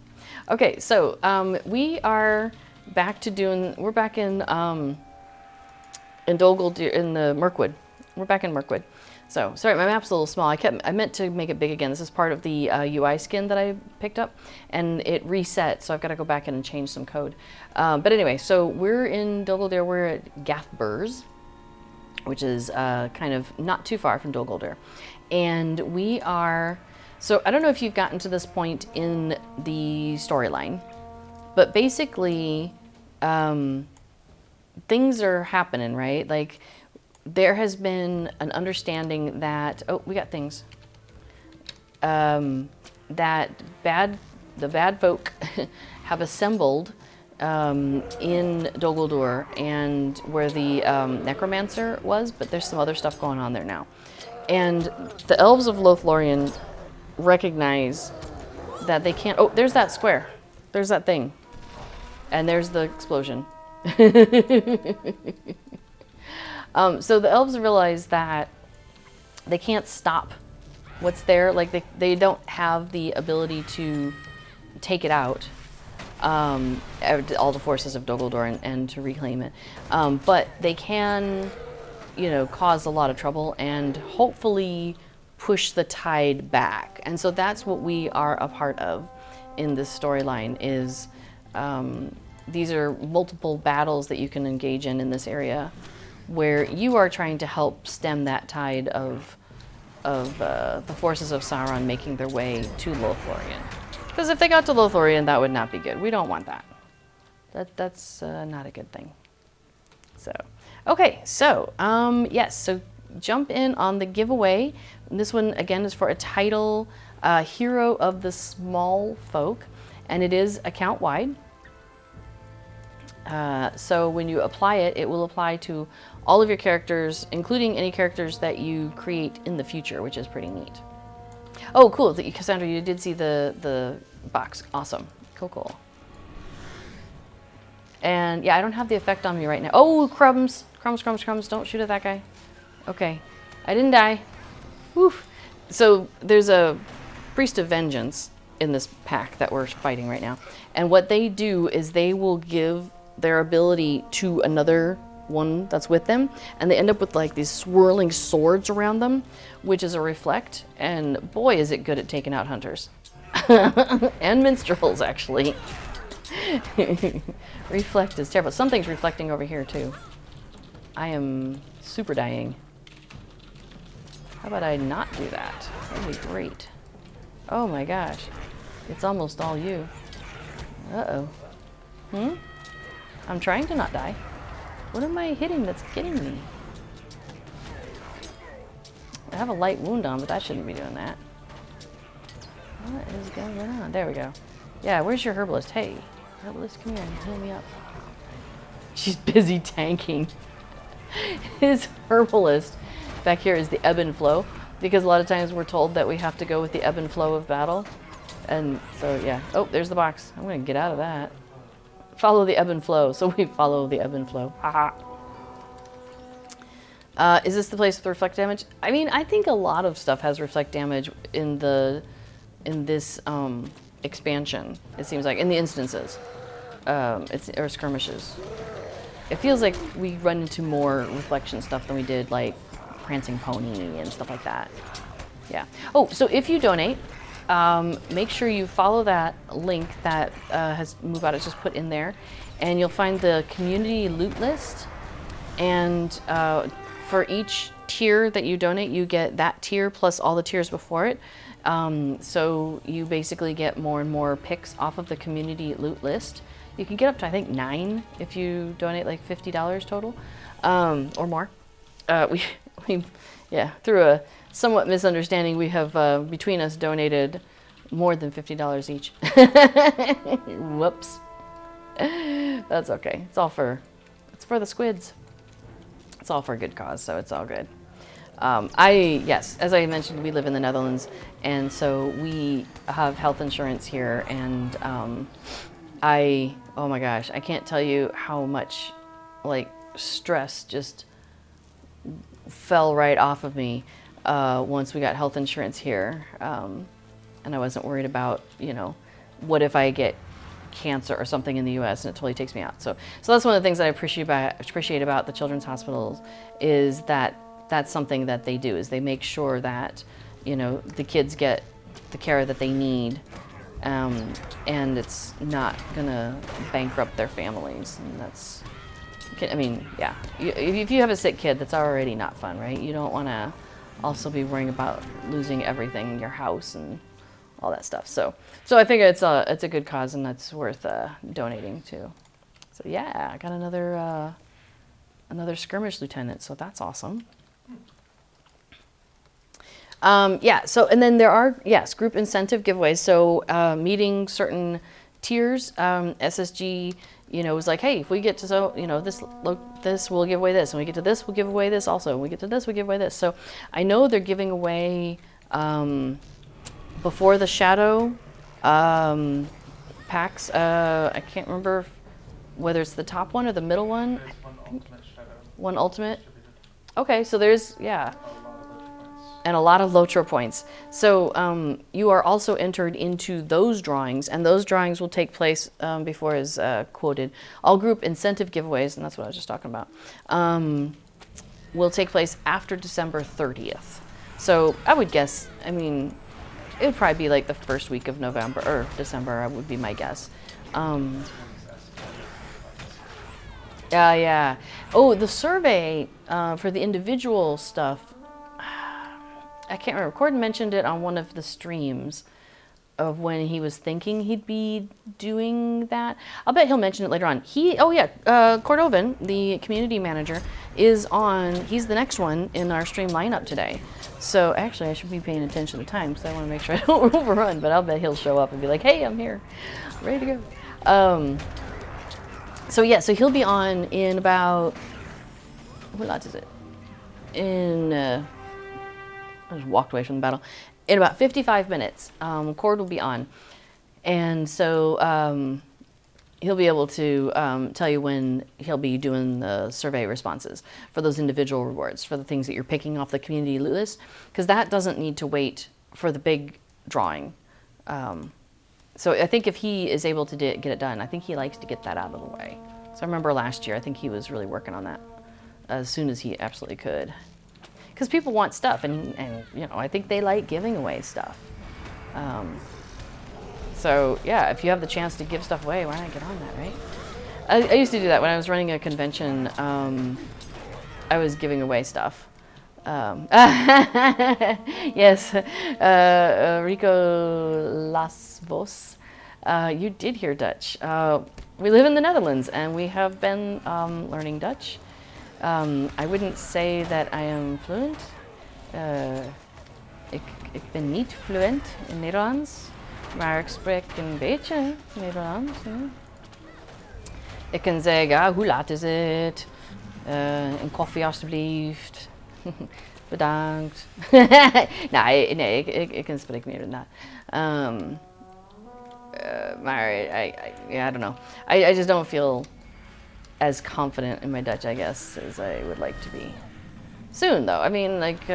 Okay, so we are back to we're back in Dogel, in the Mirkwood. We're back in Mirkwood. So, sorry, my map's a little small. I meant to make it big again. This is part of the UI skin that I picked up, and it reset, so I've got to go back in and change some code. But anyway, so we're in Dogoldir. We're at Gathburs, which is kind of not too far from Dogoldir. And we are... So, I don't know if you've gotten to this point in the storyline, but basically, things are happening, right? Like... There has been an understanding that, oh, we got things, that the bad folk have assembled in Dogoldir and where the necromancer was, but there's some other stuff going on there now. And the elves of Lothlorien recognize that they can't, oh, there's that square, there's that thing, and there's the explosion. So the elves realize that they can't stop what's there. Like they don't have the ability to take it out, all the forces of Dogoldir and to reclaim it. But they can, you know, cause a lot of trouble and hopefully push the tide back. And so that's what we are a part of in this storyline is these are multiple battles that you can engage in this area, where you are trying to help stem that tide of the forces of Sauron making their way to Lothlorien. Because if they got to Lothlorien, that would not be good. We don't want that. That's not a good thing. So, okay, so yes, so jump in on the giveaway. This one again is for a title, Hero of the Small Folk, and it is account wide. So when you apply it, it will apply to all of your characters, including any characters that you create in the future, which is pretty neat. Oh, cool. Cassandra, you did see the box. Awesome. Cool. And yeah, I don't have the effect on me right now. Oh, crumbs. Crumbs. Don't shoot at that guy. Okay. I didn't die. Woof. So there's a Priest of Vengeance in this pack that we're fighting right now. And what they do is they will give their ability to another one that's with them, and they end up with like these swirling swords around them, which is a reflect, and boy is it good at taking out hunters and minstrels actually. Reflect is terrible. Something's reflecting over here too. I am super dying. How about I not do that? That'd be great. Oh my gosh, it's almost all you. Uh-oh. I'm trying to not die. What am I hitting that's getting me? I have a light wound on, but that shouldn't be doing that. What is going on? There we go. Yeah, where's your herbalist? Hey, herbalist, come here and heal me up. She's busy tanking. His herbalist back here is the ebb and flow, because a lot of times we're told that we have to go with the ebb and flow of battle. And so, yeah. Oh, there's the box. I'm going to get out of that. Follow the ebb and flow. So we follow the ebb and flow. Haha. Is this the place with reflect damage? I mean, I think a lot of stuff has reflect damage in this expansion. It seems like in the instances, or skirmishes. It feels like we run into more reflection stuff than we did like Prancing Pony and stuff like that. Yeah. Oh, so if you donate, make sure you follow that link that has Move-Out has just put in there, and you'll find the community loot list. And for each tier that you donate, you get that tier plus all the tiers before it. So you basically get more and more picks off of the community loot list. You can get up to, I think, 9 if you donate like $50 total, or more. Yeah, through a somewhat misunderstanding, we have between us donated more than $50 each. Whoops. That's okay. It's for the squids. It's all for a good cause, so it's all good. Yes, as I mentioned, we live in the Netherlands, and so we have health insurance here, and oh my gosh, I can't tell you how much like stress just fell right off of me once we got health insurance here, and I wasn't worried about, what if I get cancer or something in the U.S. and it totally takes me out. So that's one of the things that I appreciate about the children's hospitals, is that that's something that they do, is they make sure that the kids get the care that they need, and it's not gonna bankrupt their families. And that's, I mean, yeah, if you have a sick kid, that's already not fun, right? You don't want to also be worrying about losing everything, your house and all that stuff. So I figure it's a good cause, and that's worth donating to. So yeah, I got another skirmish lieutenant, so that's awesome. Yeah, so, and then there are, yes, group incentive giveaways. So meeting certain tiers, SSG, was like, hey, if we get to this, we'll give away this. And we get to this, we'll give away this also. And we get to this, we give away this. So I know they're giving away before the shadow packs. I can't remember whether it's the top one or the middle one. There's one ultimate shadow. One ultimate? Distributed. Okay, so there's, yeah. A lot of Lotra points. And a lot of Lotra points. So you are also entered into those drawings, and those drawings will take place before is quoted. All group incentive giveaways, and that's what I was just talking about, will take place after December 30th. So I would guess, I mean, it would probably be like the first week of November or December, would be my guess. Yeah. Oh, the survey for the individual stuff, I can't remember. Corden mentioned it on one of the streams of when he was thinking he'd be doing that. I'll bet he'll mention it later on. Cordovan, the community manager, is on. He's the next one in our stream lineup today. So actually, I should be paying attention to the time because I want to make sure I don't overrun. But I'll bet he'll show up and be like, "Hey, I'm here, ready to go." So he'll be on in about, what lot is it? I just walked away from the battle. In about 55 minutes, Cord will be on. And so he'll be able to tell you when he'll be doing the survey responses for those individual rewards, for the things that you're picking off the community loot list, because that doesn't need to wait for the big drawing. So I think if he is able to get it done, I think he likes to get that out of the way. So I remember last year, I think he was really working on that as soon as he absolutely could. Because people want stuff, and I think they like giving away stuff. So yeah, if you have the chance to give stuff away, why not get on that, right? I used to do that when I was running a convention. I was giving away stuff. Yes, Rico Las Vos, you did hear Dutch. We live in the Netherlands, and we have been learning Dutch. I wouldn't say that I am fluent, Ik ben niet fluent in Nederlands, maar ik spreek een beetje Nederlands. Ja. Ik kan zeggen, hoe laat is het? Een koffie alstublieft. Bedankt. nee, ik kan spreken meer dan dat. Maar I don't know. I just don't feel as confident in my Dutch, I guess, as I would like to be. Soon, though. I mean, like,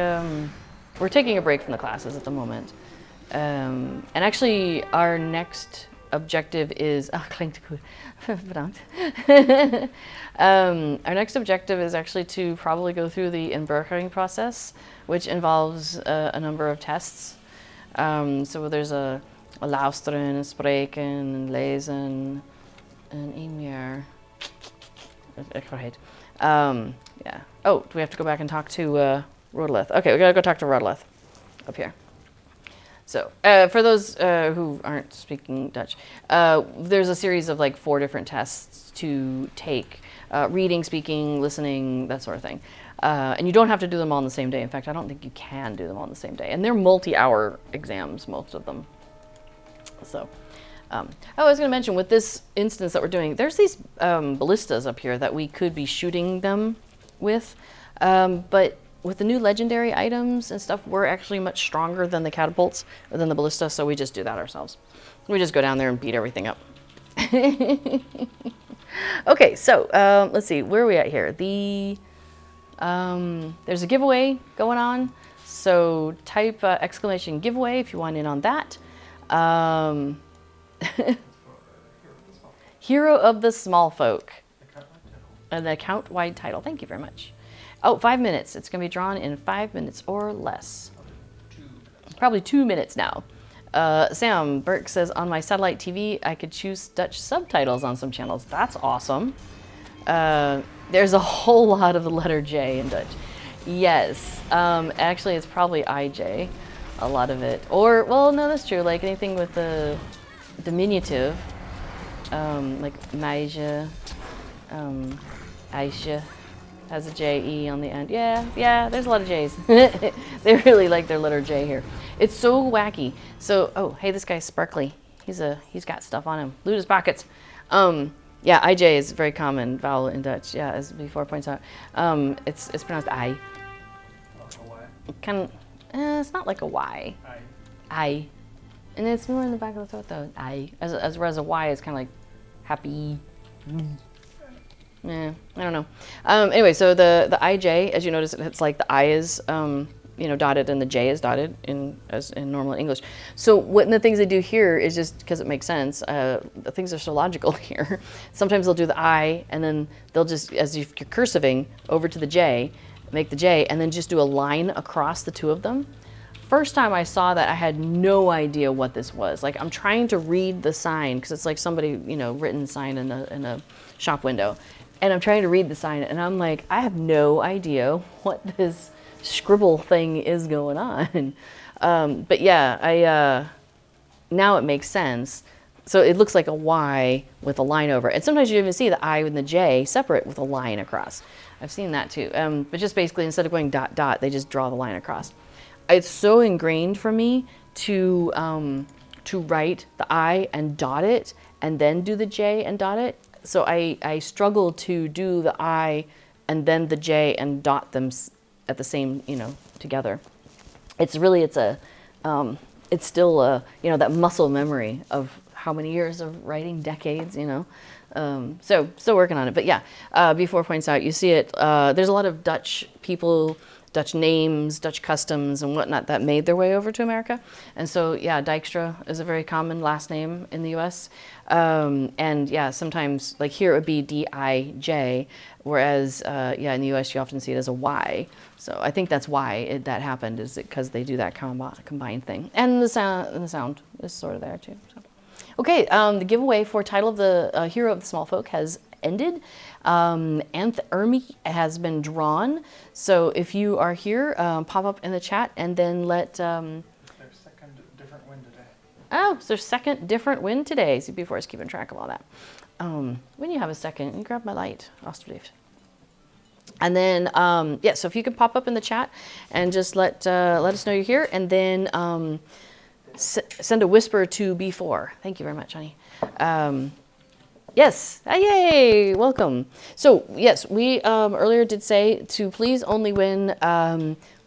we're taking a break from the classes at the moment. And actually, our next objective is... klinkt goed. Bedankt. Our next objective is actually to probably go through the inburgering process, which involves a number of tests. So there's a luisteren, een spreken, een lezen, en een meer. Ik vergeet. Yeah. Oh, do we have to go back and talk to Rodelith? Okay, we gotta go talk to Rodelith up here. So, for those who aren't speaking Dutch, there's a series of like 4 different tests to take. Reading, speaking, listening, that sort of thing. And you don't have to do them all on the same day. In fact, I don't think you can do them all on the same day. And they're multi-hour exams, most of them. So, I was going to mention, with this instance that we're doing, there's these ballistas up here that we could be shooting them with. But with the new legendary items and stuff, we're actually much stronger than the catapults, or than the ballista, so we just do that ourselves. We just go down there and beat everything up. Okay, so let's see, where are we at here? There's a giveaway going on, so type exclamation giveaway if you want in on that. Hero of the Small Folk. The account-wide title. Thank you very much. Oh, 5 minutes. It's going to be drawn in 5 minutes or less. Probably 2 minutes now. Sam Burke says, on my satellite TV, I could choose Dutch subtitles on some channels. That's awesome. There's a whole lot of the letter J in Dutch. Yes. Actually, it's probably IJ, a lot of it. Or, well, no, that's true. Like anything with the diminutive, like meisje, Aisha has a J-E on the end. Yeah, there's a lot of J's. They really like their letter J here. It's so wacky. So, oh, hey, this guy's sparkly. He's got stuff on him. Loot his pockets. Yeah, IJ is a very common vowel in Dutch. Yeah, as before points out. It's pronounced I. It's not like a Y. I. And it's more in the back of the throat though. I. Whereas a Y is kind of like happy. Yeah, I don't know. Anyway, so the IJ, as you notice, it's like the I is dotted and the J is dotted in normal English. So one of the things they do here is just because it makes sense. The things are so logical here. Sometimes they'll do the I and then they'll just, as if you're cursiving over to the J, make the J and then just do a line across the two of them. First time I saw that, I had no idea what this was. Like, I'm trying to read the sign because it's like somebody, written sign in a shop window. And I'm trying to read the sign and I'm like, I have no idea what this scribble thing is going on. But yeah, now it makes sense. So it looks like a Y with a line over it. And sometimes you even see the I and the J separate with a line across. I've seen that too. But just basically, instead of going dot, dot, they just draw the line across. It's so ingrained for me to write the I and dot it and then do the J and dot it. So I struggle to do the I and then the J and dot them at the same, together. It's still that muscle memory of how many years of writing, decades, So still working on it. But yeah, before points out, you see it, there's a lot of Dutch people, Dutch names, Dutch customs and whatnot that made their way over to America. And so, yeah, Dijkstra is a very common last name in the US. And yeah, sometimes, like here it would be D-I-J, whereas, in the US you often see it as a Y. So I think that's why that happened, is because they do that combined thing. And the sound is sort of there too. So. Okay, the giveaway for title of the Hero of the Small Folk has ended. Anth Ermi has been drawn. So if you are here, pop up in the chat and then let... Their second different win today. Oh, it's their second different win today. See, before I was keeping track of all that. When you have a second, you grab my light, alsjeblieft. And then, yeah, so if you could pop up in the chat and just let us know you're here, and then send a whisper to B4. Thank you very much, honey. Yes, yay, welcome. So yes, we earlier did say to please only win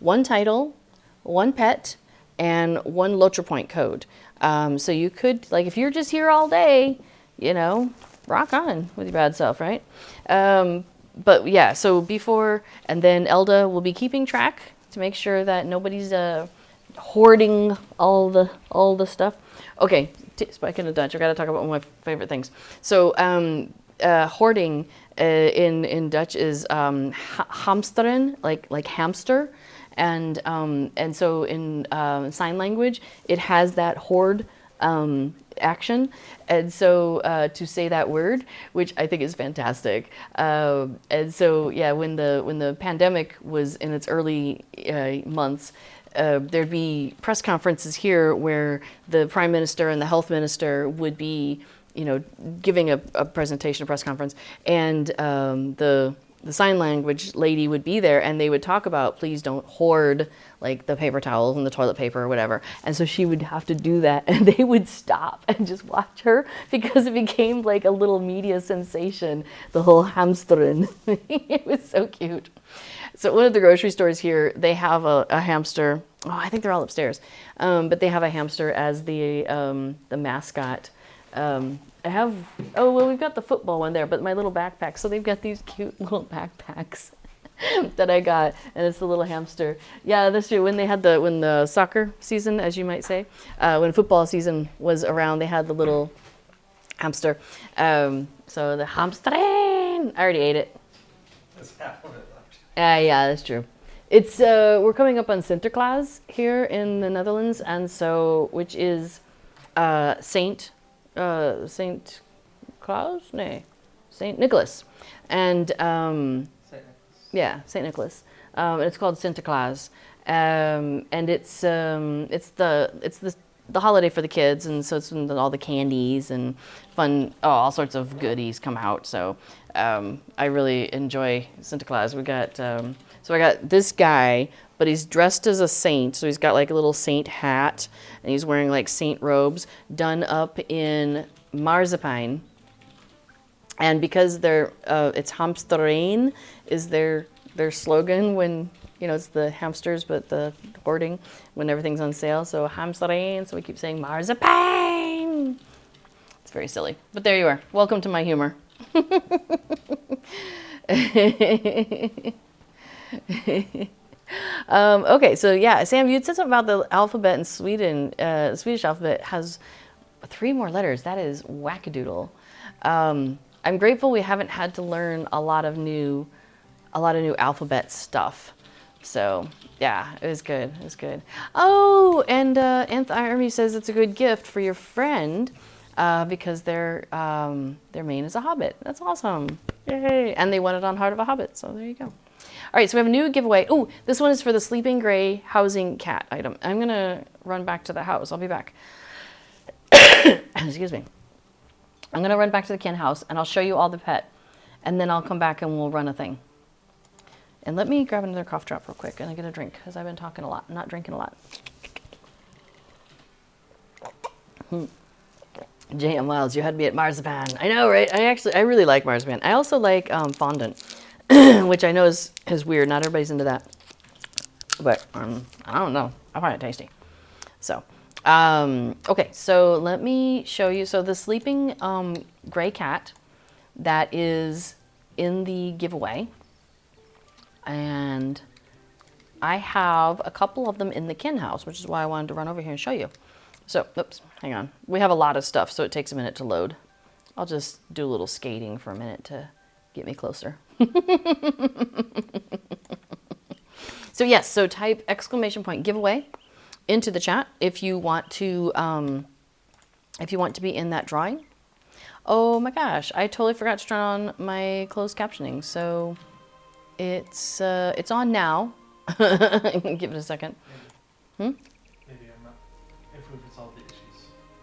one title, one pet, and one Lotra Point code. So you could, like, if you're just here all day, you know, rock on with your bad self, right? But yeah, so before, and then Elda will be keeping track to make sure that nobody's hoarding all the stuff. Okay, speaking of Dutch, I got to talk about one of my favorite things. So hoarding in Dutch is hamsteren, like hamster, and so in sign language it has that hoard action, and so to say that word, which I think is fantastic. And so yeah, when the pandemic was in its early months, there'd be press conferences here where the Prime Minister and the Health Minister would be, you know, giving a presentation, a press conference, and the sign language lady would be there, and they would talk about, please don't hoard like the paper towels and the toilet paper or whatever. And so she would have to do that, and they would stop and just watch her because it became like a little media sensation, the whole hamsteren. It was so cute. So one of the grocery stores here, they have a hamster. Oh, I think they're all upstairs. But they have a hamster as the mascot. I have, oh, well, we've got the football one there, but my little backpack. So they've got these cute little backpacks that I got, and it's the little hamster. Yeah, that's true. When the soccer season, as you might say, when football season was around, they had the little hamster. So the hamsteren, I already ate it. There's half of it left. Yeah, that's true. It's we're coming up on Sinterklaas here in the Netherlands, and so which is Saint Claus? No, Saint Nicholas, and Saint Nicholas. yeah, Saint Nicholas. And it's called Sinterklaas, and it's the holiday for the kids, and so it's when all the candies and fun, all sorts of goodies come out. So I really enjoy Sinterklaas. We got so I got this guy, but he's dressed as a saint. So he's got like a little saint hat, and he's wearing like saint robes done up in marzipan. And because they're it's hamsteren is their slogan when, you know, it's the hamsters, but the hoarding when everything's on sale. So hamsteren, so we keep saying marzipan. It's very silly, but there you are. Welcome to my humor. Okay, so yeah, Sam, you said something about the alphabet in Sweden. The Swedish alphabet has 3 more letters. That is wackadoodle. I'm grateful we haven't had to learn a lot of new alphabet stuff. So yeah, it was good. It was good. Oh, and Army says it's a good gift for your friend because their main is a Hobbit. That's awesome. Yay! And they won it on Heart of a Hobbit. So there you go. All right, so we have a new giveaway. Oh, this one is for the Sleeping Gray housing cat item. I'm gonna run back to the house. I'll be back. Excuse me. I'm gonna run back to the Ken house and I'll show you all the pet, and then I'll come back and we'll run a thing. And let me grab another cough drop real quick and I get a drink because I've been talking a lot, not drinking a lot. J.M. Miles, you had me at marzipan. I know, right? I really like marzipan. I also like fondant, which I know is weird. Not everybody's into that, but I don't know. I find it tasty. So, okay. So let me show you. So the sleeping gray cat that is in the giveaway, and I have a couple of them in the Kin house, which is why I wanted to run over here and show you. So, oops, hang on. We have a lot of stuff, so it takes a minute to load. I'll just do a little skating for a minute to get me closer. So yes, so type exclamation point giveaway into the chat if you want to be in that drawing. Oh my gosh, I totally forgot to turn on my closed captioning. So it's on now. Give it a second. Maybe I'm not. If we've resolved the issues.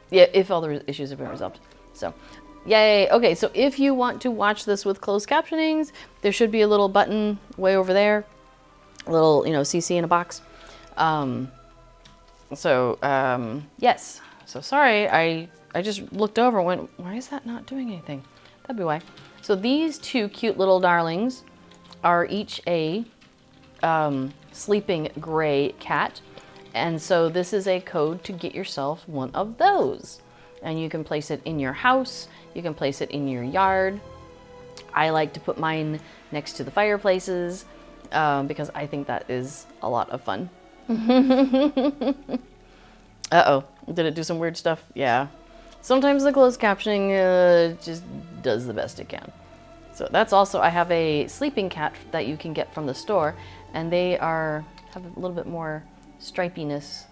Yeah, if all the issues have been resolved. So, Yay. Okay, so if you want to watch this with closed captionings, there should be a little button way over there. A little, CC in a box. Yes. So sorry, I just looked over and went, why is that not doing anything? That'd be why. So these two cute little darlings are each a sleeping gray cat. And so this is a code to get yourself one of those. And you can place it in your house. You can place it in your yard. I like to put mine next to the fireplaces because I think that is a lot of fun. Uh-oh, did it do some weird stuff? Yeah. Sometimes the closed captioning just does the best it can. So that's also, I have a sleeping cat that you can get from the store, and they have a little bit more stripiness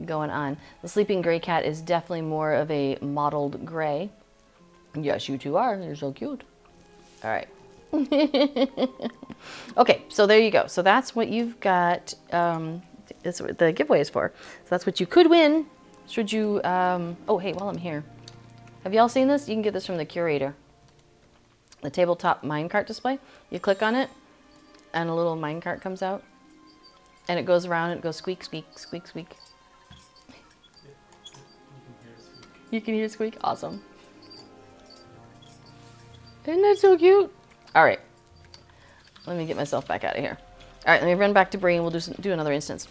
going on. The sleeping gray cat is definitely more of a mottled gray. Yes, you two are. You're so cute. All right. Okay, so there you go. So that's what you've got. That's what the giveaway is for. So that's what you could win. Should you? Oh, hey, while I'm here, have y'all seen this? You can get this from the curator. The tabletop minecart display. You click on it, and a little minecart comes out, and it goes around. And it goes squeak, squeak, squeak, squeak. You can hear squeak. Awesome. Isn't that so cute? All right. Let me get myself back out of here. All right, let me run back to Bree and we'll do another instance.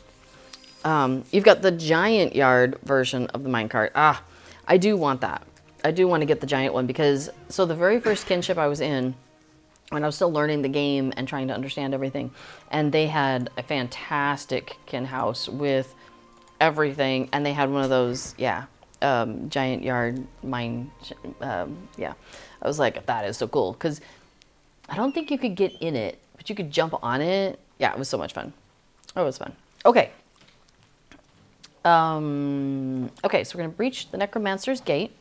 You've got the giant yard version of the minecart. I do want that. I do want to get the giant one because, so the very first kinship I was in, when I was still learning the game and trying to understand everything, and they had a fantastic kin house with everything, and they had one of those, giant yard mine, yeah. I was like, that is so cool, because I don't think you could get in it, but you could jump on it. Yeah, it was so much fun. Oh, it was fun. Okay. Okay, so we're going to breach the Necromancer's Gate.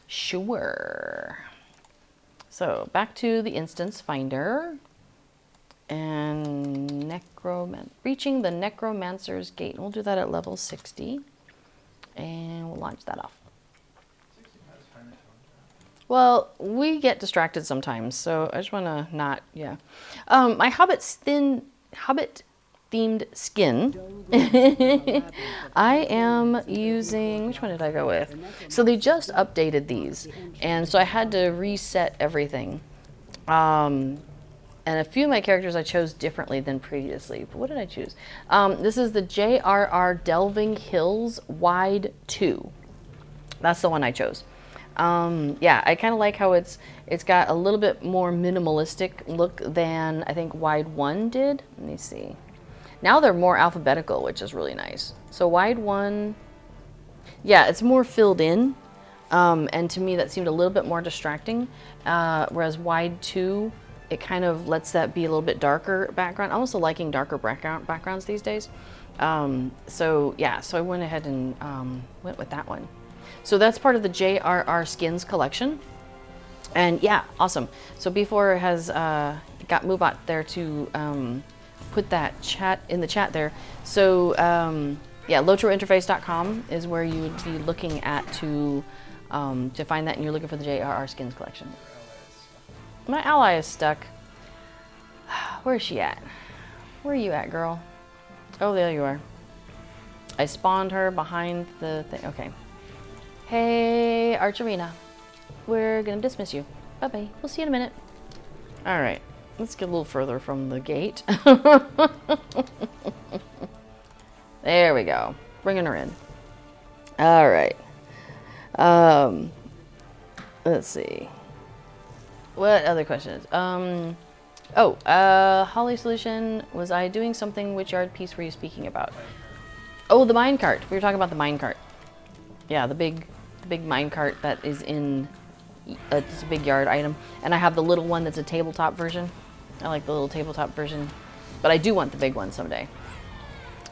Sure. So back to the instance finder. And breaching the Necromancer's Gate. We'll do that at level 60. And we'll launch that off. Well, we get distracted sometimes, so I just want to not, yeah. My Hobbit themed skin. I am using, which one did I go with? So they just updated these, and so I had to reset everything. And a few of my characters I chose differently than previously. But what did I choose? This is the JRR Delving Hills Wide 2. That's the one I chose. Yeah, I kind of like how it's got a little bit more minimalistic look than I think Wide 1 did. Let me see. Now they're more alphabetical, which is really nice. So Wide 1, yeah, it's more filled in. And to me, that seemed a little bit more distracting. Whereas Wide 2, it kind of lets that be a little bit darker background. I'm also liking darker backgrounds these days. So yeah, so I went ahead and went with that one. So that's part of the JRR Skins collection. And yeah, awesome. So B4 has got Moobot there to put that chat in the chat there. So yeah, lotrointerface.com is where you would be looking at to find that, and you're looking for the JRR Skins collection. My ally is stuck. Where is she at? Where are you at, girl? Oh, there you are. I spawned her behind the thing. Okay. Hey, Archerina. We're gonna dismiss you. Bye-bye. We'll see you in a minute. All right. Let's get a little further from the gate. There we go. Bringing her in. All right. Let's see. What other questions? Holly Solution, was I doing something? Which yard piece were you speaking about? Oh, the minecart. We were talking about the minecart. Yeah, the big minecart that is in, it's a big yard item. And I have the little one that's a tabletop version. I like the little tabletop version. But I do want the big one someday.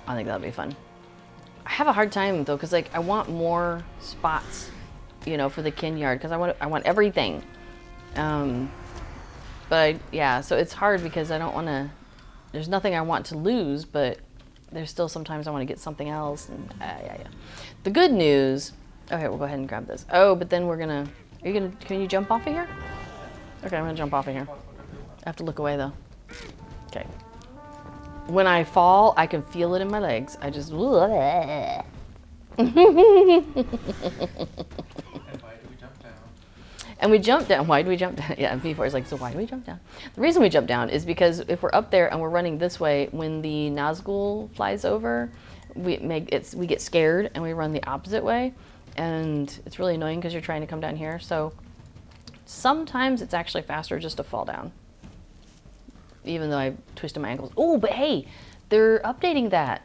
I think that'll be fun. I have a hard time though, because like I want more spots, you know, for the kin yard, because I want everything. But yeah, so it's hard because I don't want to, there's nothing I want to lose, but there's still sometimes I want to get something else. And yeah. The good news, okay, we'll go ahead and grab this. Oh, but then we're gonna, Are you gonna, can you jump off of here? Okay, I'm gonna jump off of here. I have to look away though. Okay. When I fall, I can feel it in my legs. I just. And why do we jump down? And we jump down. Why do we jump down? Yeah, and P4 is like, so why do we jump down? The reason we jump down is because if we're up there and we're running this way, when the Nazgul flies over, we get scared and we run the opposite way. And it's really annoying because you're trying to come down here. So sometimes it's actually faster just to fall down. Even though I twisted my ankles. Oh, but hey, they're updating that.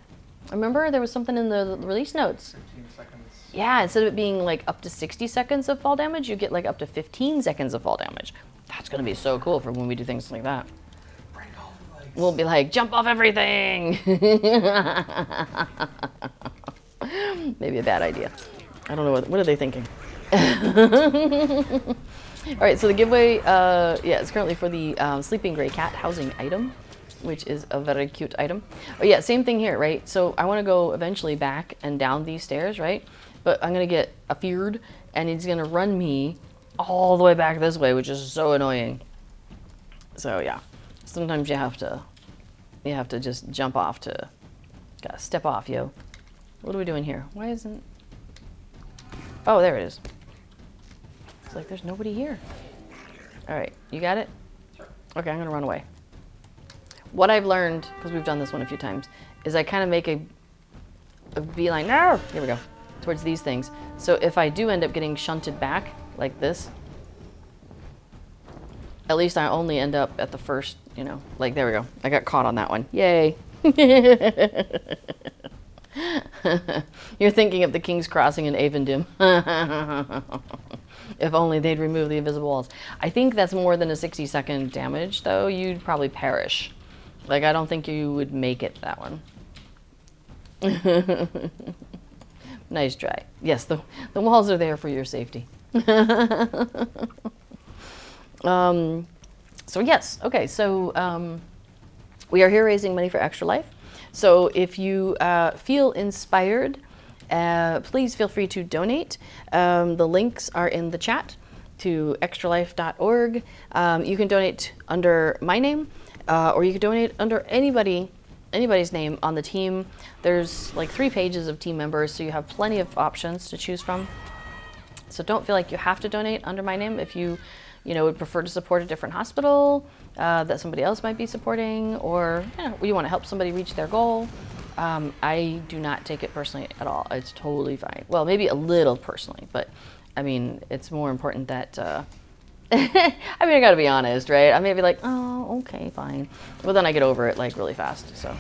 Remember, there was something in the release notes. 15 seconds. Yeah, instead of it being like up to 60 seconds of fall damage, you get like up to 15 seconds of fall damage. That's going to be so cool for when we do things like that. Break all the legs. We'll be like, jump off everything. Maybe a bad idea. I don't know, what are they thinking? All right, so the giveaway, yeah, it's currently for the sleeping gray cat housing item, which is a very cute item. Oh yeah, same thing here, right? So I want to go eventually back and down these stairs, right? But I'm going to get afeared, and he's going to run me all the way back this way, which is so annoying. So yeah, sometimes you have to just jump off to, gotta step off, yo. What are we doing here? Why isn't, oh, there it is. It's like there's nobody here. All right, you got it? Sure. Okay, I'm gonna run away. What I've learned, because we've done this one a few times, is I kind of make a beeline, no, here we go, towards these things. So if I do end up getting shunted back like this, at least I only end up at the first, you know, like there we go. I got caught on that one. Yay. You're thinking of the King's Crossing in Avendim. If only they'd remove the invisible walls. I think that's more than a 60-second damage, though. You'd probably perish. Like, I don't think you would make it, that one. Nice try. Yes, the walls are there for your safety. So yes, okay, so we are here raising money for Extra Life. So if you feel inspired, please feel free to donate. The links are in the chat to extralife.org. You can donate under my name, or you can donate under anybody's name on the team. There's like 3 pages of team members, so you have plenty of options to choose from. So don't feel like you have to donate under my name if you would prefer to support a different hospital that somebody else might be supporting, or you want to help somebody reach their goal. I do not take it personally at all. It's totally fine. Well, maybe a little personally, but I mean, it's more important that, I mean, I gotta be honest, right? I may be like, oh, okay, fine. But then I get over it like really fast, so.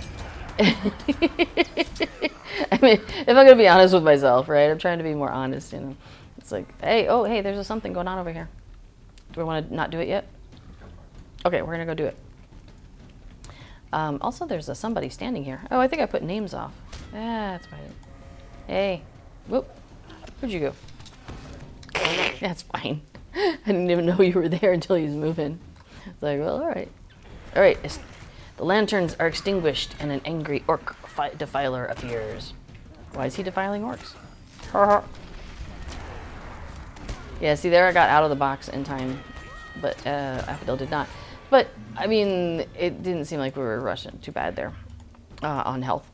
I mean, if I'm gonna be honest with myself, right? I'm trying to be more honest, you know. It's like, hey, oh, hey, there's something going on over here. Do we want to not do it yet? Okay, we're gonna go do it. Also, there's somebody standing here. Oh, I think I put names off. That's right. Hey, whoop, where'd you go? That's fine. I didn't even know you were there until he was moving. It's like, well, all right. All right, the lanterns are extinguished and an angry orc defiler appears. Why is he defiling orcs? Yeah, see there I got out of the box in time, but Affadil did not. But, I mean, it didn't seem like we were rushing too bad there on health.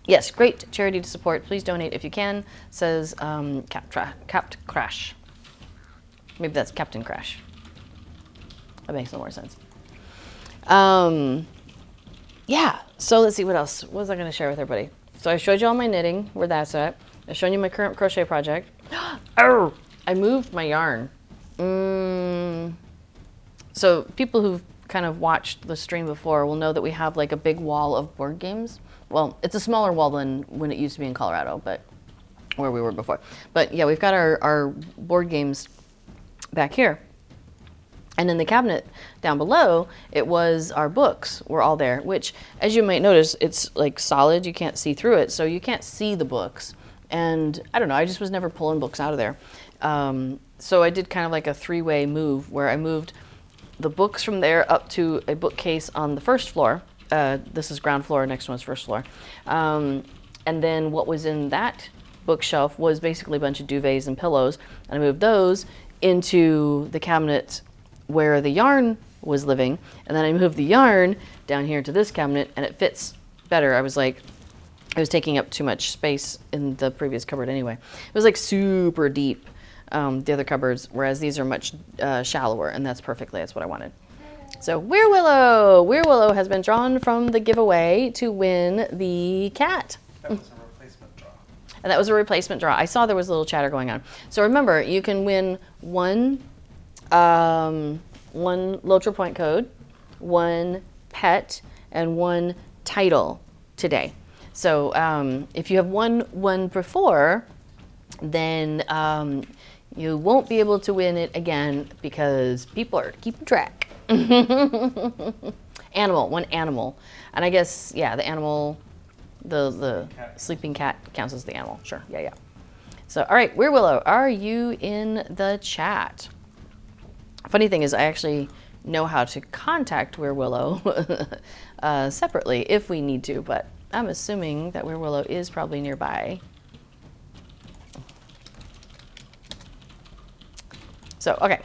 Yes, great charity to support. Please donate if you can, says Capt Crash. Maybe that's Captain Crash. That makes no more sense. Yeah, so let's see what else. What was I going to share with everybody? So I showed you all my knitting, where that's at. I've shown you my current crochet project. Oh, I moved my yarn. So people who've kind of watched the stream before will know that we have like a big wall of board games. Well, it's a smaller wall than when it used to be in Colorado, but where we were before. But yeah, we've got our board games back here. And in the cabinet down below, it was our books were all there, which, as you might notice, it's like solid. You can't see through it, so you can't see the books. And I don't know, I just was never pulling books out of there. So I did kind of like a 3-way move where I moved the books from there up to a bookcase on the first floor. This is ground floor, next one is first floor. And then what was in that bookshelf was basically a bunch of duvets and pillows. And I moved those into the cabinet where the yarn was living, and then I moved the yarn down here to this cabinet, and it fits better. I was like, it was taking up too much space in the previous cupboard anyway. It was like super deep, the other cupboards, whereas these are much shallower, and that's what I wanted. So Weir Willow has been drawn from the giveaway to win the cat. That was a replacement draw. And that was a replacement draw. I saw there was a little chatter going on. So remember, you can win one Lotra point code, one pet, and one title today. So if you have won one before, then you won't be able to win it again because people are keeping track. One animal. And I guess, yeah, the animal, the sleeping cat counts as the animal. Sure, yeah. So, all right, Weir Willow, are you in the chat? Funny thing is, I actually know how to contact Weir Willow separately if we need to, but I'm assuming that Weir Willow is probably nearby. So, okay.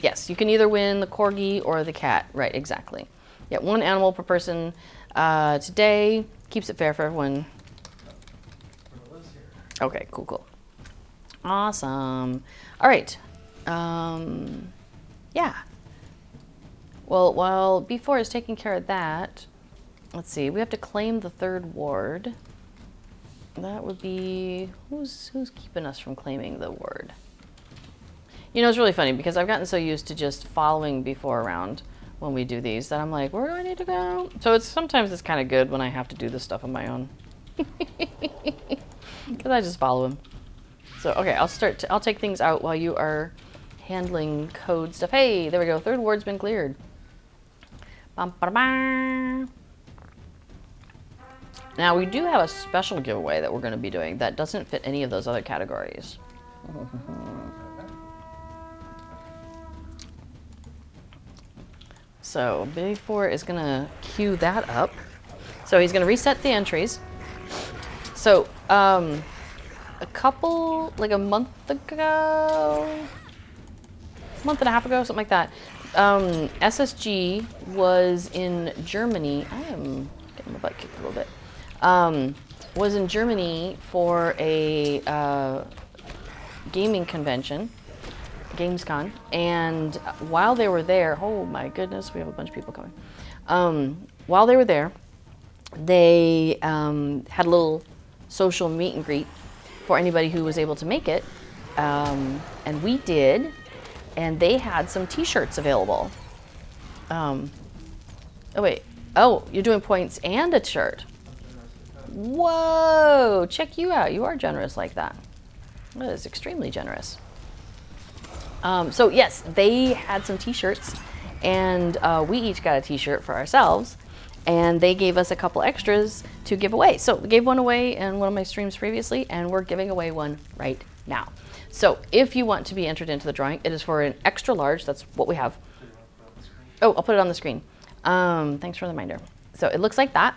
Yes, you can either win the corgi or the cat. Right, exactly. Yeah, one animal per person today. Keeps it fair for everyone. Okay, cool. Awesome. All right. Yeah. Well, B4 is taking care of that. Let's see. We have to claim the third ward. That would be... Who's keeping us from claiming the ward? You know, it's really funny because I've gotten so used to just following B4 around when we do these that I'm like, where do I need to go? So sometimes it's kind of good when I have to do this stuff on my own. Because I just follow him. So, okay, I'll take things out while you are handling code stuff. Hey, there we go. Third ward's been cleared. Bum, ba, ba. Now, we do have a special giveaway that we're going to be doing that doesn't fit any of those other categories. So B4 is going to queue that up. So he's going to reset the entries. So a month and a half ago, something like that, SSG was in Germany. I am getting my butt kicked a little bit. Was in Germany for a gaming convention, Gamescom, and while they were there, oh my goodness, we have a bunch of people coming. While they were there, they had a little social meet and greet for anybody who was able to make it, and we did, and they had some t-shirts available. Oh wait, oh, you're doing points and a shirt. Whoa, check you out. You are generous like that. That is extremely generous. So yes, they had some t-shirts, and we each got a t-shirt for ourselves, and they gave us a couple extras to give away. So we gave one away in one of my streams previously, and we're giving away one right now. So if you want to be entered into the drawing, it is for an extra large. That's what we have. Oh, I'll put it on the screen. Thanks for the reminder. So it looks like that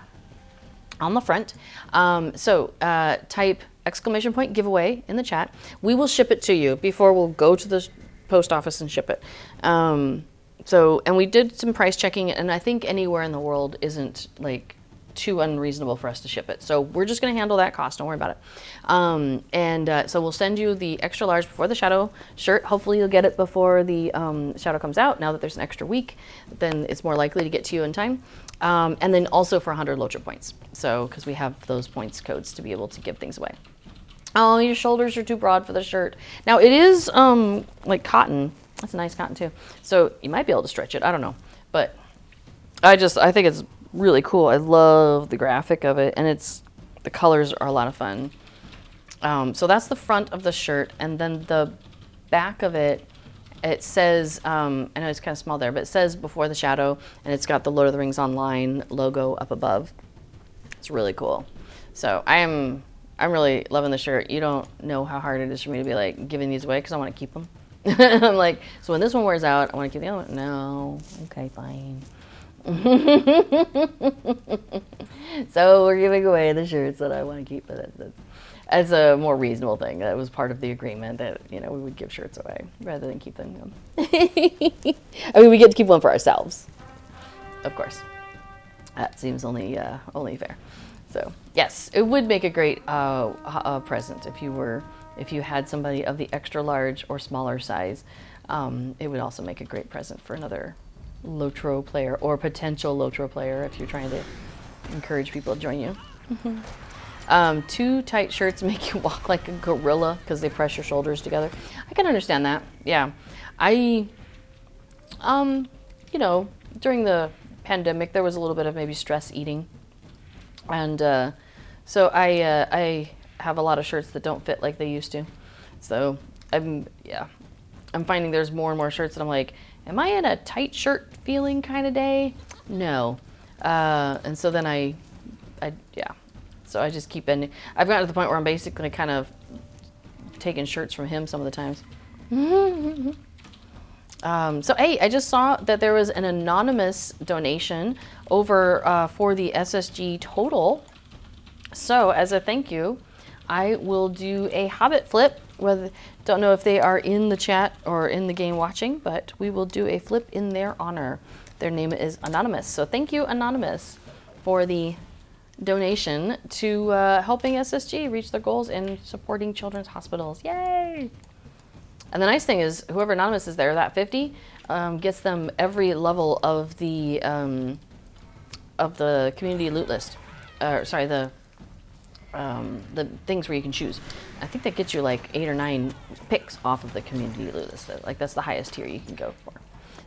on the front. Type exclamation point giveaway in the chat. We will ship it to you before we'll go to the post office and ship it. And we did some price checking, and I think anywhere in the world isn't like too unreasonable for us to ship it. So we're just going to handle that cost. Don't worry about it. So we'll send you the extra large before the Shadow shirt. Hopefully you'll get it before the Shadow comes out. Now that there's an extra week, then it's more likely to get to you in time. And then also for 100 Lotra points. So, because we have those points codes to be able to give things away. Oh, your shoulders are too broad for the shirt. Now it is like cotton. That's a nice cotton too. So you might be able to stretch it. I don't know. But I think it's really cool. I love the graphic of it, and the colors are a lot of fun. So that's the front of the shirt, and then the back of it, it says, I know it's kind of small there, but it says Before the Shadow, and it's got the Lord of the Rings Online logo up above. It's really cool. So I'm really loving the shirt. You don't know how hard it is for me to be like giving these away because I want to keep them. I'm like, so when this one wears out, I want to keep the other one. No, okay, fine. So we're giving away the shirts that I want to keep, but that's a more reasonable thing. That was part of the agreement that, we would give shirts away rather than keep them. I mean, we get to keep one for ourselves, of course. That seems only fair. So yes, it would make a great present if you had somebody of the extra large or smaller size. It would also make a great present for another Lotro player or potential Lotro player if you're trying to encourage people to join you. Too tight shirts make you walk like a gorilla because they press your shoulders together. I can understand that. Yeah. During the pandemic, there was a little bit of maybe stress eating. And so I have a lot of shirts that don't fit like they used to. So I'm finding there's more and more shirts that I'm like, am I in a tight shirt feeling kind of day? No. And so then so I just keep ending. I've gotten to the point where I'm basically kind of taking shirts from him some of the times. So hey, I just saw that there was an anonymous donation over for the SSG total. So as a thank you, I will do a Hobbit flip. Don't know if they are in the chat or in the game watching, but we will do a flip in their honor. Their name is Anonymous. So thank you, Anonymous, for the donation to helping SSG reach their goals in supporting children's hospitals. Yay! And the nice thing is, whoever Anonymous is there, that 50, gets them every level of the community loot list. The things where you can choose. I think that gets you like 8 or 9 picks off of the community loot list. Like that's the highest tier you can go for.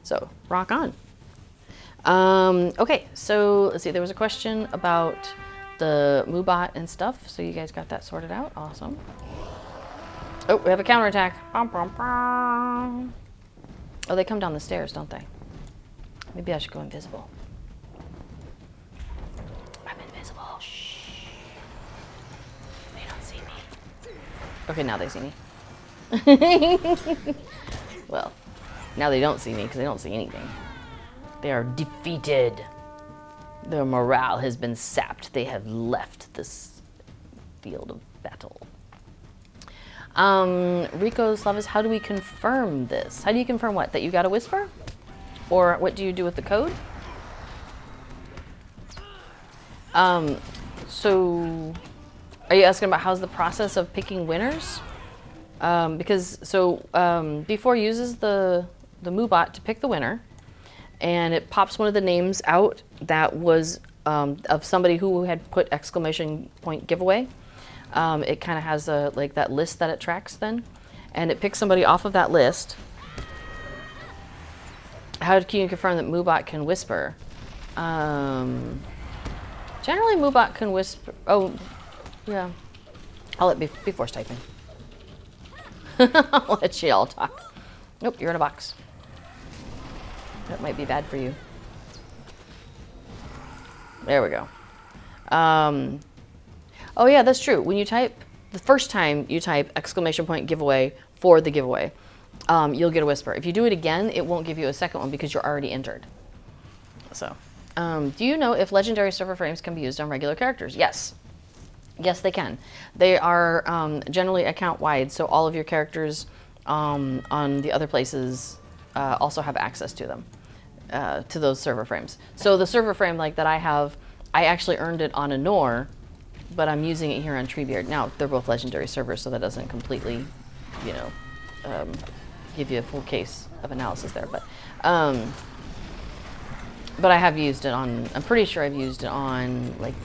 So rock on. Okay, so let's see. There was a question about the Moobot and stuff. So you guys got that sorted out. Awesome. Oh, we have a counterattack. Bum, bum, bum. Oh, they come down the stairs, don't they? Maybe I should go invisible. I'm invisible. Shh. They don't see me. Okay, now they see me. Well, now they don't see me because they don't see anything. They are defeated. Their morale has been sapped. They have left this field of battle. Rico Slavis, how do we confirm this? How do you confirm what? That you got a whisper? Or what do you do with the code? So are you asking about how's the process of picking winners? Before uses the Moobot to pick the winner, and it pops one of the names out that was of somebody who had put exclamation point giveaway. It kind of has that list that it tracks then, and it picks somebody off of that list. How can you confirm that Moobot can whisper? Generally, Moobot can whisper. Oh, yeah. I'll let be force typing. I'll let you all talk. Nope, you're in a box. That might be bad for you. There we go. Oh yeah, that's true. When you type, the first time you type exclamation point giveaway for the giveaway, you'll get a whisper. If you do it again, it won't give you a second one because you're already entered. So, do you know if legendary server frames can be used on regular characters? Yes. Yes, they can. They are generally account-wide, so all of your characters on the other places also have access to them, to those server frames. So the server frame like that I have, I actually earned it on Anor, but I'm using it here on Treebeard. Now, they're both legendary servers, so that doesn't completely, give you a full case of analysis there. But I have used it on, I'm pretty sure I've used it on, like,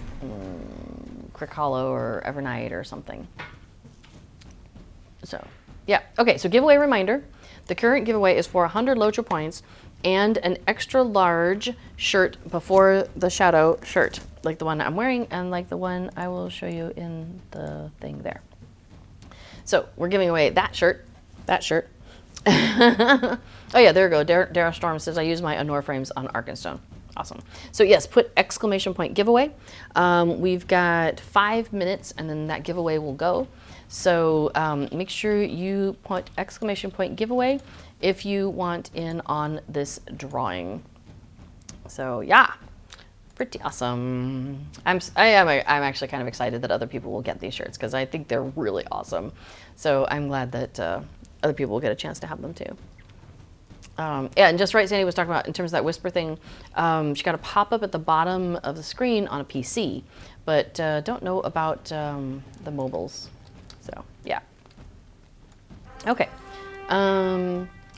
Crick Hollow or Evernight or something. So, yeah. Okay, so giveaway reminder. The current giveaway is for 100 Lotro points and an extra large shirt before the shadow shirt, like the one I'm wearing and like the one I will show you in the thing there. So we're giving away that shirt. Oh yeah, there we go. Dara Storm says I use my Anor frames on Arkenstone. Awesome. So yes, put exclamation point giveaway. We've got 5 minutes and then that giveaway will go. So make sure you put exclamation point giveaway if you want in on this drawing. So yeah, pretty awesome. I'm actually kind of excited that other people will get these shirts because I think they're really awesome. So I'm glad that other people will get a chance to have them too. Yeah, and just right, Sandy was talking about in terms of that whisper thing. She got a pop-up at the bottom of the screen on a PC, but don't know about the mobiles. So yeah. Okay.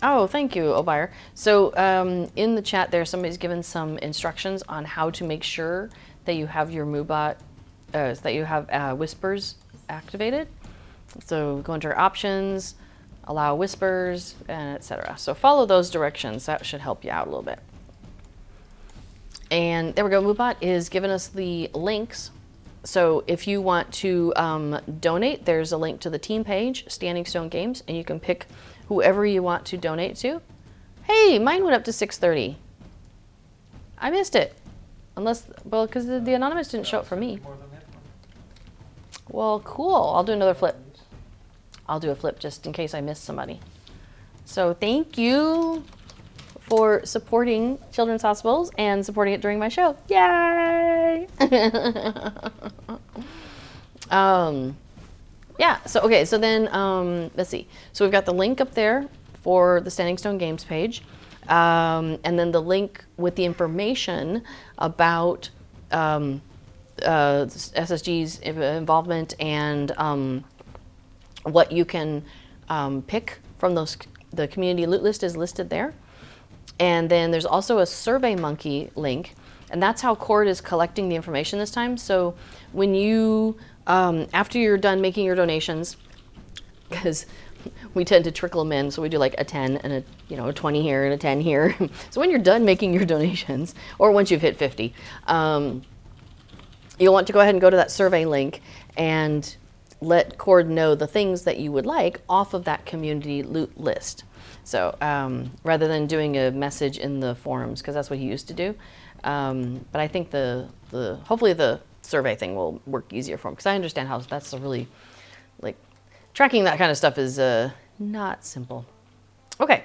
Oh, thank you, Obuyer. So in the chat there, somebody's given some instructions on how to make sure that you have your MooBot, that you have whispers activated. So go into your options, allow whispers, and etc. So follow those directions. That should help you out a little bit. And there we go. MooBot is giving us the links. So if you want to donate, there's a link to the team page, Standing Stone Games, and you can pick whoever you want to donate to. Hey, mine went up to 6:30. I missed it. Unless, well, because the anonymous didn't show up for me. Well, cool. I'll do another flip. I'll do a flip just in case I missed somebody. So thank you for supporting Children's Hospitals and supporting it during my show. Yay! Yeah, so okay, so then let's see. So we've got the link up there for the Standing Stone Games page, and then the link with the information about SSG's involvement and what you can pick from those. The community loot list is listed there. And then there's also a SurveyMonkey link, and that's how Cord is collecting the information this time. So when you, after you're done making your donations, because we tend to trickle them in, so we do like a 10 and a 20 here and a 10 here. So when you're done making your donations, or once you've hit 50, you'll want to go ahead and go to that survey link and let Cord know the things that you would like off of that community loot list. So rather than doing a message in the forums, because that's what he used to do. But I think hopefully the survey thing will work easier for him, because I understand how that's a really, like, tracking that kind of stuff is not simple. Okay.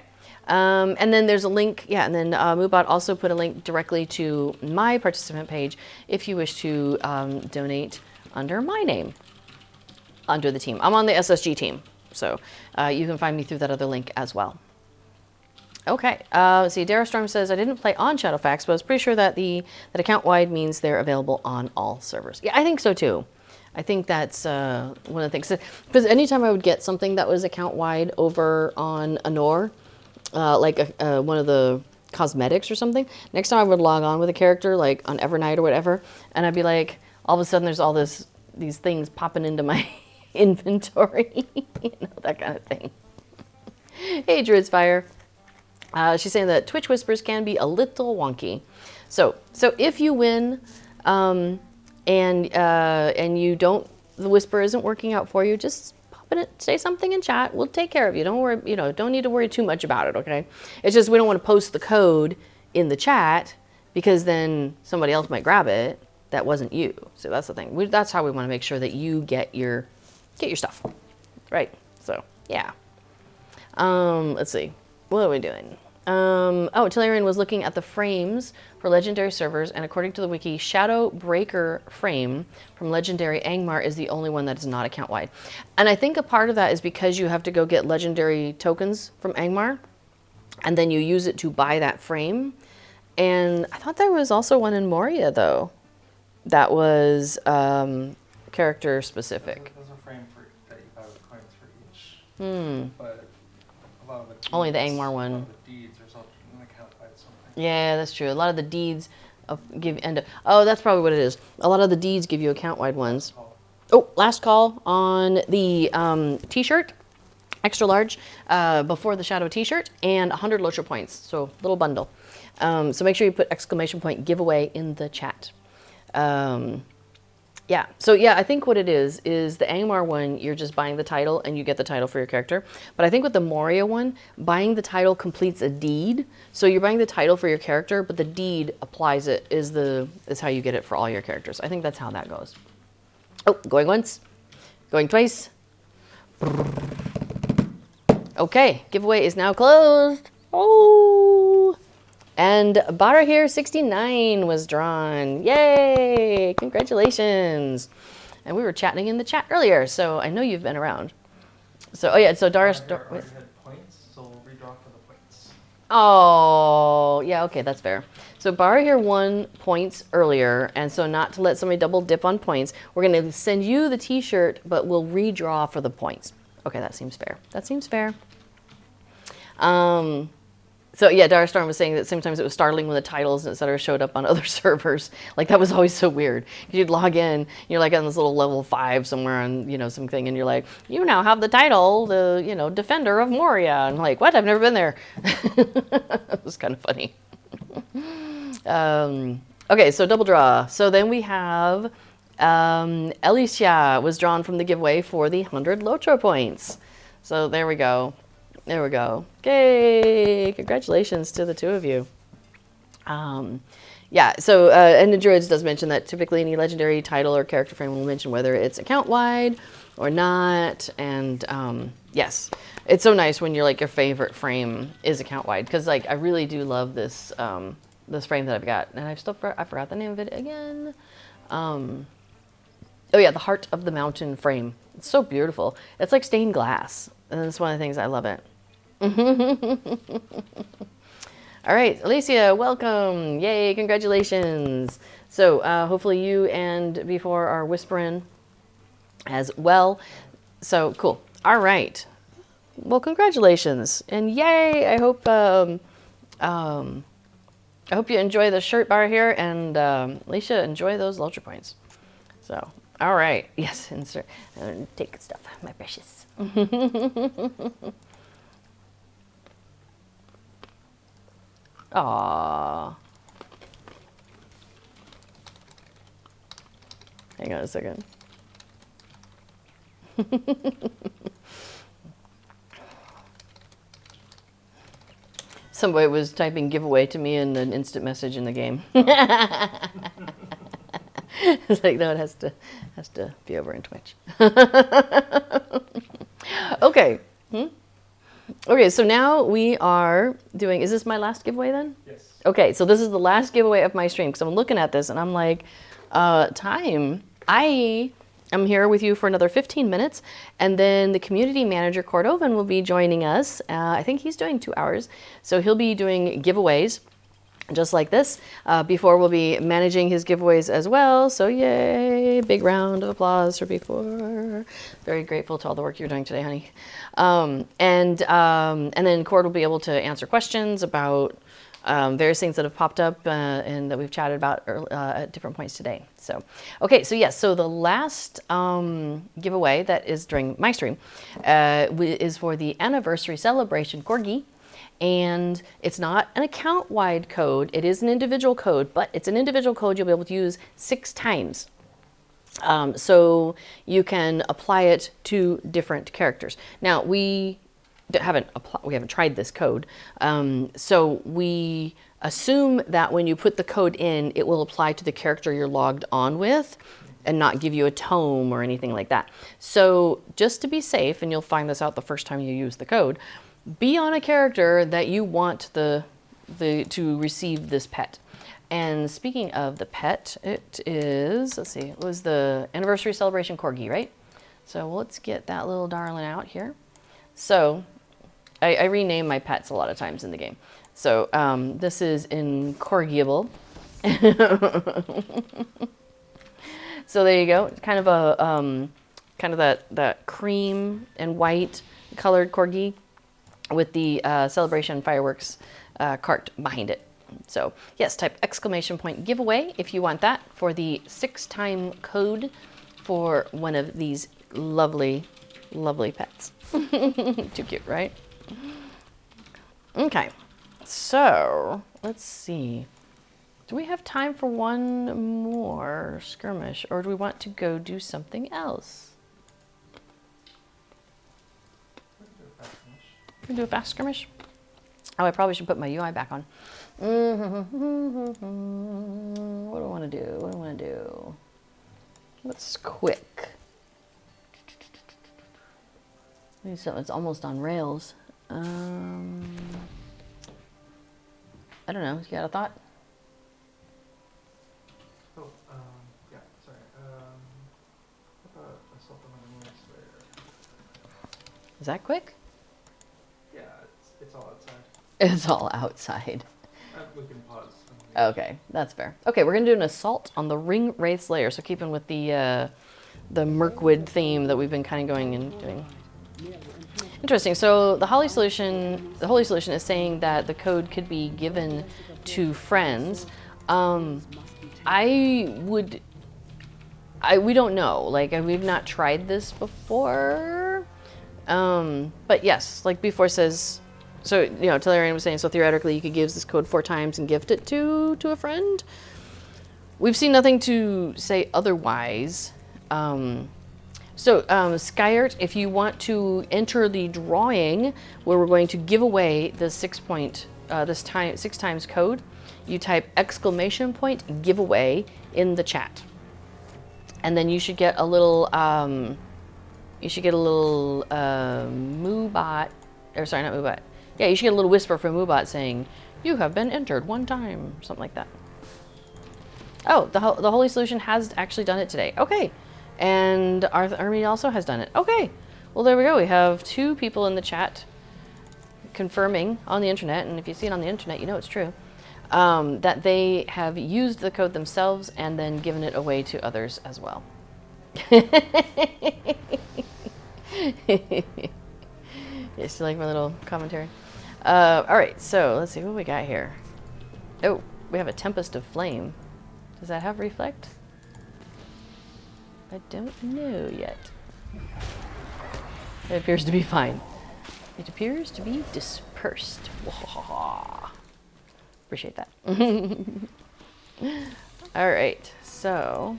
And then there's a link, yeah, and then MooBot also put a link directly to my participant page if you wish to donate under my name, under the team. I'm on the SSG team, so you can find me through that other link as well. Okay, see, Darastorm says, I didn't play on Shadowfax, but I was pretty sure that that account-wide means they're available on all servers. Yeah, I think so too. I think that's one of the things. Because anytime I would get something that was account-wide over on Anor, like one of the cosmetics or something, next time I would log on with a character, like on Evernight or whatever, and I'd be like, all of a sudden there's all these things popping into my inventory, that kind of thing. Hey, Druid's Fire. She's saying that Twitch whispers can be a little wonky. So if you win, and you don't, the whisper isn't working out for you, just pop in it, say something in chat. We'll take care of you. Don't worry, don't need to worry too much about it, okay? It's just we don't want to post the code in the chat because then somebody else might grab it that wasn't you. So that's the thing. That's how we want to make sure that you get your stuff, right? So yeah. Let's see. What are we doing? Tillarian was looking at the frames for legendary servers, and according to the wiki, Shadow Breaker frame from legendary Angmar is the only one that is not account-wide. And I think a part of that is because you have to go get legendary tokens from Angmar, and then you use it to buy that frame. And I thought there was also one in Moria, though, that was character specific. There's a frame that you buy with coins for each. But a lot of the deeds, only the Angmar one. A lot of the deeds are account-wide something. Yeah, that's true. A lot of the deeds that's probably what it is. A lot of the deeds give you account-wide ones. Oh, last call on the t-shirt, extra large, before the Shadow t-shirt, and 100 Locher points, so little bundle. So make sure you put exclamation point giveaway in the chat. Yeah, so yeah, I think what it is the Angmar one, you're just buying the title and you get the title for your character. But I think with the Moria one, buying the title completes a deed. So you're buying the title for your character, but the deed applies it, is how you get it for all your characters. I think that's how that goes. Oh, going once, going twice. Okay, giveaway is now closed. Oh, And Barahir 69 was drawn. Yay! Congratulations. And we were chatting in the chat earlier, so I know you've been around. So, oh yeah, so Doris... Already had points, so we'll redraw for the points. Oh, yeah, okay, that's fair. So Barahir won points earlier, and so not to let somebody double dip on points, we're going to send you the t-shirt, but we'll redraw for the points. Okay, that seems fair. That seems fair. So yeah, Dire Storm was saying that sometimes it was startling when the titles, et cetera, showed up on other servers. Like that was always so weird. You'd log in, you're like on this little level 5 somewhere on, you know, something, and you're like, you now have the title, the, you know, Defender of Moria. And I'm like, what? I've never been there. It was kind of funny. Okay, so double draw. So then we have Alicia was drawn from the giveaway for the 100 Lotro points. So there we go. There we go. Yay! Congratulations to the two of you. Yeah, so, and the Druids does mention that typically any legendary title or character frame will mention whether it's account-wide or not. And yes, it's so nice when you're like your favorite frame is account-wide, because like I really do love this this frame that I've got. And I forgot the name of it again. Oh yeah, the Heart of the Mountain frame. It's so beautiful. It's like stained glass. And that's one of the things I love it. All right, Alicia, welcome. Yay, congratulations. So hopefully you and Before are whispering as well. So cool. All right. Well, congratulations. And yay, I hope you enjoy the shirt bar here, and Alicia, enjoy those Lotro points. So, all right. Yes, insert. Take stuff, my precious. Aww. Hang on a second. Somebody was typing giveaway to me in an instant message in the game. It's like, no, it has to be over in Twitch. Okay. Okay, so now we are doing, is this my last giveaway then? Yes. Okay, so this is the last giveaway of my stream, because I'm looking at this and I'm like, time. I am here with you for another 15 minutes, and then the community manager Cordovan will be joining us. I think he's doing 2 hours, so he'll be doing giveaways just like this. Before will be managing his giveaways as well, so yay, big round of applause for Before. Very grateful to all the work you're doing today, honey. And then Cord will be able to answer questions about various things that have popped up and that we've chatted about at different points today. So, okay, so yes, so the last giveaway that is during my stream is for the anniversary celebration Corgi. And it's not an account-wide code. It is an individual code, but it's an individual code you'll be able to use 6 times. So you can apply it to different characters. Now, we haven't tried this code. So we assume that when you put the code in, it will apply to the character you're logged on with and not give you a tome or anything like that. So just to be safe, and you'll find this out the first time you use the code, be on a character that you want to receive this pet. And speaking of the pet, it is, let's see, it was the anniversary celebration Corgi, right? So let's get that little darling out here. So I rename my pets a lot of times in the game. So this is Incorrigible. So there you go. It's kind of a kind of that cream and white colored Corgi with the celebration fireworks cart behind it. So yes, type exclamation point giveaway if you want that for the 6-time code for one of these lovely, lovely pets. Too cute, right? Okay, so let's see. Do we have time for one more skirmish, or do we want to go do something else? We can do a fast skirmish. Oh, I probably should put my UI back on. What do I want to do? What do I want to do? What's quick? Maybe something that's almost on rails. I don't know. You got a thought? Oh, yeah, sorry. How about assault on the Wynnie Slayer? Is that quick? Yeah, it's all outside. It's all outside. We can pause. Okay, that's fair. Okay, we're gonna do an assault on the Ring Wraith Slayer. So keeping with the Mirkwood theme that we've been kind of going and doing. Interesting. So the Holy Solution is saying that the code could be given to friends. We don't know. Like, we've not tried this before. But yes, like before says, so, you know, Tellarian was saying, so theoretically you could give this code 4 times and gift it to a friend. We've seen nothing to say otherwise. Skyart, if you want to enter the drawing where we're going to give away the 6 times code, you type !giveaway in the chat. And then you should get a little, Moobot, or sorry, not Moobot. Yeah, you should get a little whisper from Moobot saying, you have been entered 1 time, something like that. Oh, the Holy Solution has actually done it today. Okay. And our army also has done it. Okay. Well, there we go. We have 2 people in the chat confirming on the internet, and if you see it on the internet, you know it's true, that they have used the code themselves and then given it away to others as well. Yes, you like my little commentary? All right, so let's see what we got here. Oh, we have a Tempest of Flame. Does that have reflect? I don't know yet. It appears to be fine. It appears to be dispersed. Appreciate that. All right, so,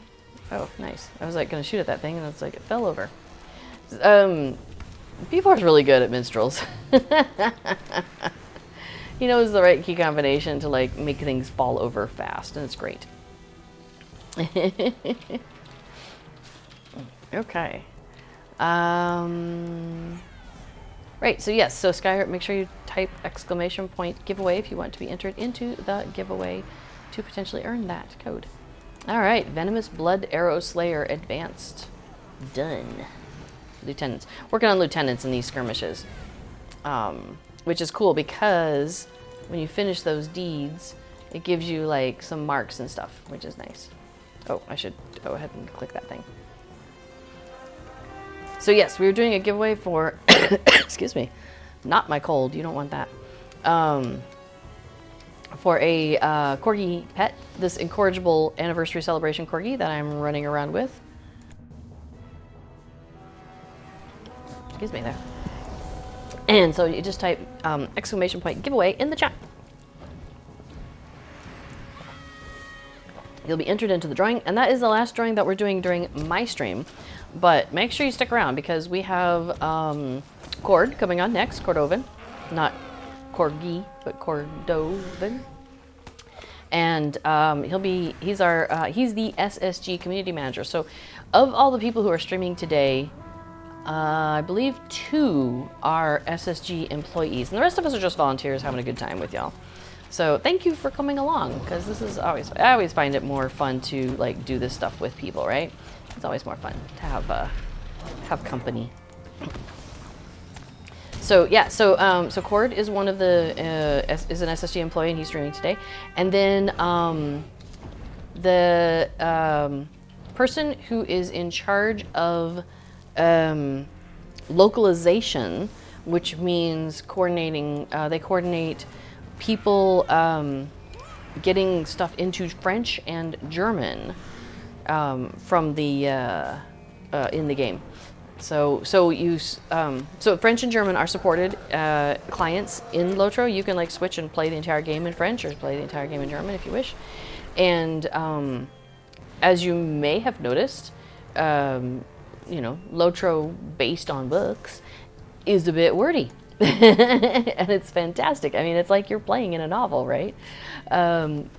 oh, nice. I was like gonna shoot at that thing, and it's like it fell over. B4 is really good at minstrels. He knows the right key combination to like make things fall over fast, and it's great. Okay. Right, so yes, so Skyheart, make sure you type !giveaway if you want to be entered into the giveaway to potentially earn that code. All right, Venomous Blood Arrow Slayer Advanced. Done. Lieutenants. Working on lieutenants in these skirmishes. Which is cool because when you finish those deeds, it gives you like some marks and stuff, which is nice. Oh, I should go ahead and click that thing. So yes, we were doing a giveaway for, excuse me, not my cold, you don't want that. For a corgi pet, this incorrigible anniversary celebration corgi that I'm running around with. Excuse me there. And so you just type !giveaway in the chat. You'll be entered into the drawing, and that is the last drawing that we're doing during my stream. But make sure you stick around because we have Cord coming on next, Cordovan. Not Corgi, but Cordovan. And he's the SSG Community Manager. So of all the people who are streaming today, I believe 2 are SSG employees, and the rest of us are just volunteers having a good time with y'all. So thank you for coming along, because this is I always find it more fun to like do this stuff with people, right? It's always more fun to have company. So yeah, so Cord is one of the is an SSG employee, and he's streaming today. And then the person who is in charge of localization, which means coordinating. They coordinate people getting stuff into French and German from the in the game. So French and German are supported clients in Lotro. You can like switch and play the entire game in French or play the entire game in German if you wish. And as you may have noticed, you know, Lotro based on books is a bit wordy. And it's fantastic. I mean, it's like you're playing in a novel, right?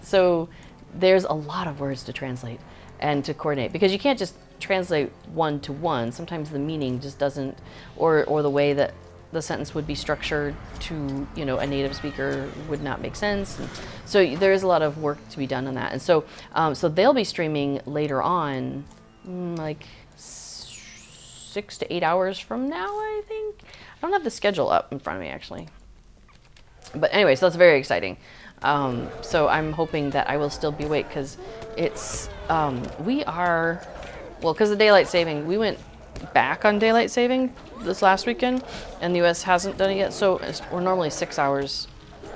So there's a lot of words to translate and to coordinate, because you can't just translate one to one. Sometimes the meaning just doesn't, or the way that the sentence would be structured to, you know, a native speaker would not make sense. And so there is a lot of work to be done on that. And so, so they'll be streaming later on, like 6 to 8 hours from now, I think. I don't have the schedule up in front of me, actually. But anyway, so that's very exciting. So I'm hoping that I will still be awake, because it's, we are, well, because of daylight saving, we went back on daylight saving this last weekend, and the US hasn't done it yet. So we're normally 6 hours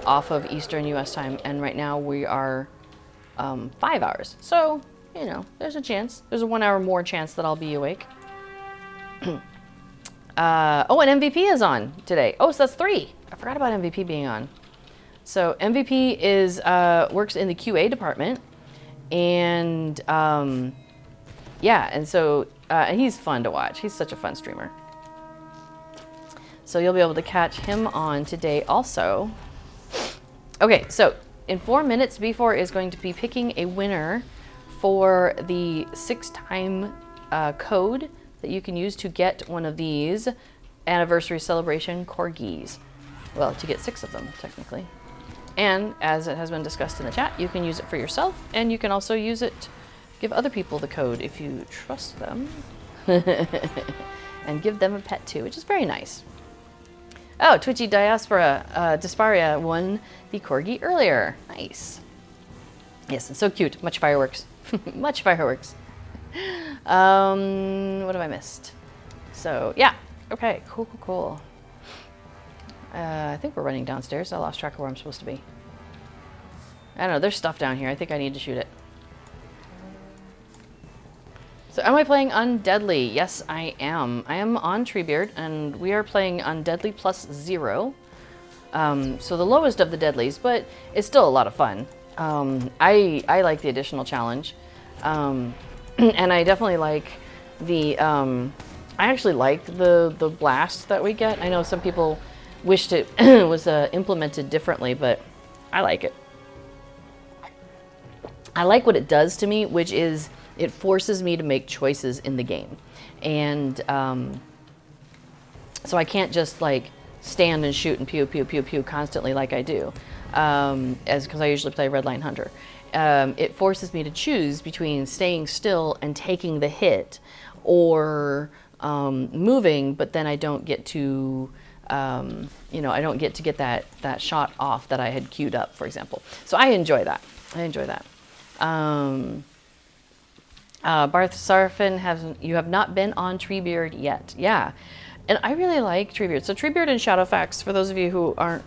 off of Eastern US time, and right now we are 5 hours. So, you know, there's a chance. There's a 1 hour more chance that I'll be awake. Oh, and MVP is on today. Oh, so that's 3. I forgot about MVP being on. So MVP is works in the QA department, and yeah, and so and he's fun to watch. He's such a fun streamer. So you'll be able to catch him on today also. Okay, so in 4 minutes, B4 is going to be picking a winner for the 6-time code that you can use to get one of these anniversary celebration corgis. Well, to get 6 of them, technically. And as it has been discussed in the chat, you can use it for yourself, and you can also use it, give other people the code if you trust them, and give them a pet too, which is very nice. Oh, Twitchy Disparia won the corgi earlier. Nice. Yes, it's so cute. Much fireworks. Much fireworks. What have I missed? So yeah, okay, cool. I think we're running downstairs. I lost track of where I'm supposed to be. I don't know, there's stuff down here. I think I need to shoot it. So am I playing Undeadly? Yes, I am. I am on Treebeard, and we are playing Undeadly +0. So the lowest of the deadlies, but it's still a lot of fun. I like the additional challenge. And I definitely like the, I actually like the blast that we get. I know some people wished it was implemented differently, but I like it. I like what it does to me, which is it forces me to make choices in the game. And so I can't just like stand and shoot and pew, pew, pew, pew constantly like I do, because I usually play Redline Hunter. It forces me to choose between staying still and taking the hit, or moving, but then I don't get to, you know, I don't get to get that shot off that I had queued up, for example. So I enjoy that. Barth Sarfin, you have not been on Treebeard yet. Yeah, and I really like Treebeard. So Treebeard and Shadowfax, for those of you who aren't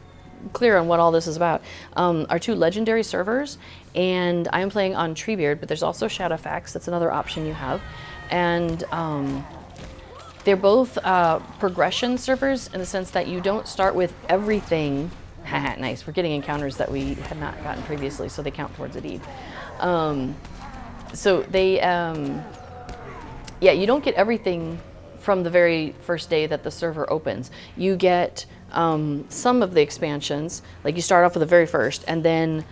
clear on what all this is about, are 2 legendary servers, and I'm playing on Treebeard, but there's also Shadowfax. That's another option you have. And they're both progression servers in the sense that you don't start with everything. Haha, nice. We're getting encounters that we had not gotten previously, so they count towards a deed. So they, yeah, you don't get everything from the very first day that the server opens. You get some of the expansions, like you start off with the very first, and then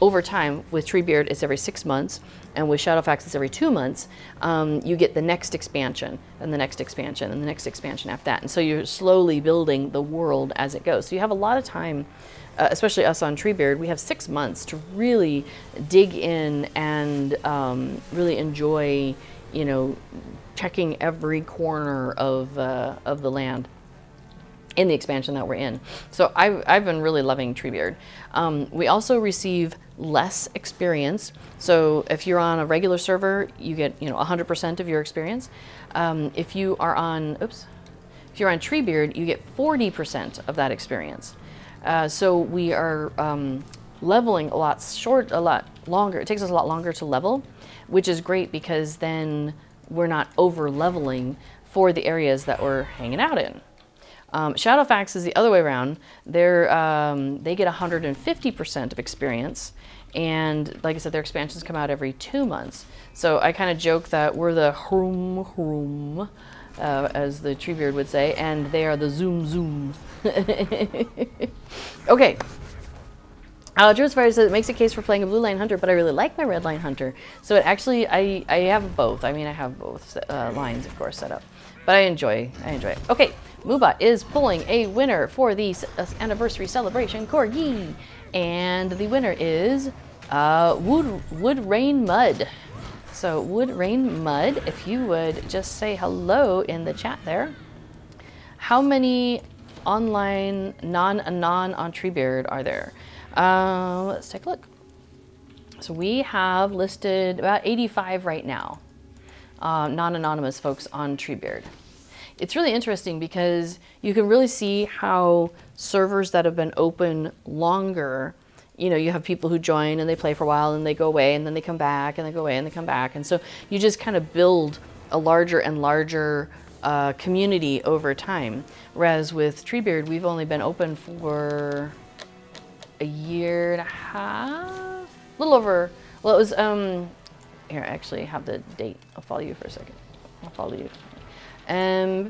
over time, with Treebeard, it's every 6 months, and with Shadowfax, it's every 2 months. You get the next expansion, and the next expansion, and the next expansion after that. And so you're slowly building the world as it goes. So you have a lot of time, especially us on Treebeard, we have 6 months to really dig in and really enjoy, you know, checking every corner of the land in the expansion that we're in. So I've been really loving Treebeard. We also receive less experience. So if you're on a regular server, you get, you know, 100% of your experience. If you are on, if you're on Treebeard, you get 40% of that experience. So we are leveling a lot longer. It takes us a lot longer to level, which is great because then we're not over leveling for the areas that we're hanging out in. Shadowfax is the other way around. They get 150% of experience, and like I said, their expansions come out every 2 months. So I kind of joke that we're the hroom, as the Treebeard would say, and they are the zoom. Okay. Drew's Fire says it makes a case for playing a blue line hunter, but I really like my red line hunter. So it actually, I have both. I mean, I have both lines, of course, set up. but I enjoy it. Okay, Moobot is pulling a winner for the anniversary celebration corgi, and the winner is Wood Rain Mud. So Wood Rain Mud, if you would just say hello in the chat there. How many online non-anon on Treebeard are there? Let's take a look. So we have listed about 85 right now, non-anonymous folks on Treebeard. It's really interesting because you can really see how servers that have been open longer, you know, you have people who join and they play for a while and they go away and then they come back and they go away and they come back. And so you just kind of build a larger and larger community over time. Whereas with Treebeard, we've only been open for a year and a half, a little over. Well, it was, here, I actually have the date. I'll follow you for a second. I'll follow you. Yeah,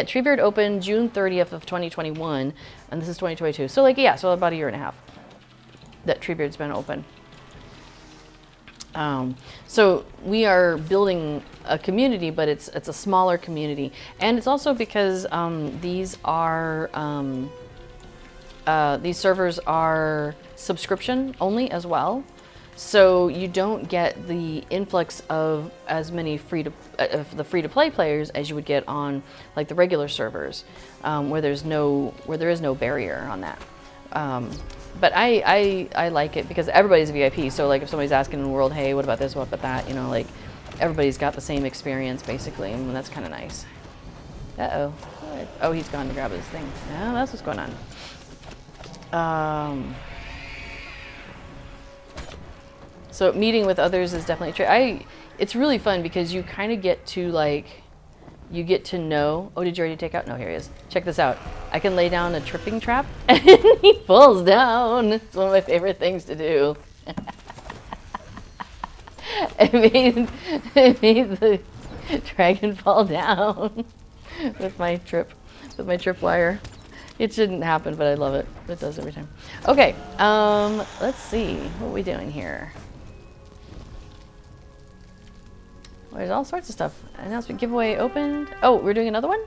Treebeard opened June 30th of 2021, and this is 2022. So like, yeah, so about a year and a half that Treebeard's been open. So we are building a community, but it's a smaller community, and it's also because these servers are subscription only as well. So you don't get the influx of as many free to play players as you would get on like the regular servers, where there is no barrier on that. But I like it because everybody's VIP. So like if somebody's asking in the world, hey, what about this? What about that? You know, like everybody's got the same experience basically, and that's kind of nice. Uh-oh. Oh, he's gone to grab his thing. Oh, that's what's going on. So meeting with others is definitely true. It's really fun because you kind of get to you get to know. Oh, did you already take out? No, here he is. Check this out. I can lay down a tripping trap and he falls down. It's one of my favorite things to do. It made the dragon fall down with my trip wire. It shouldn't happen, but I love it. It does every time. Okay, let's see. What are we doing here? Well, there's all sorts of stuff. Announcement giveaway opened. Oh, we're doing another one?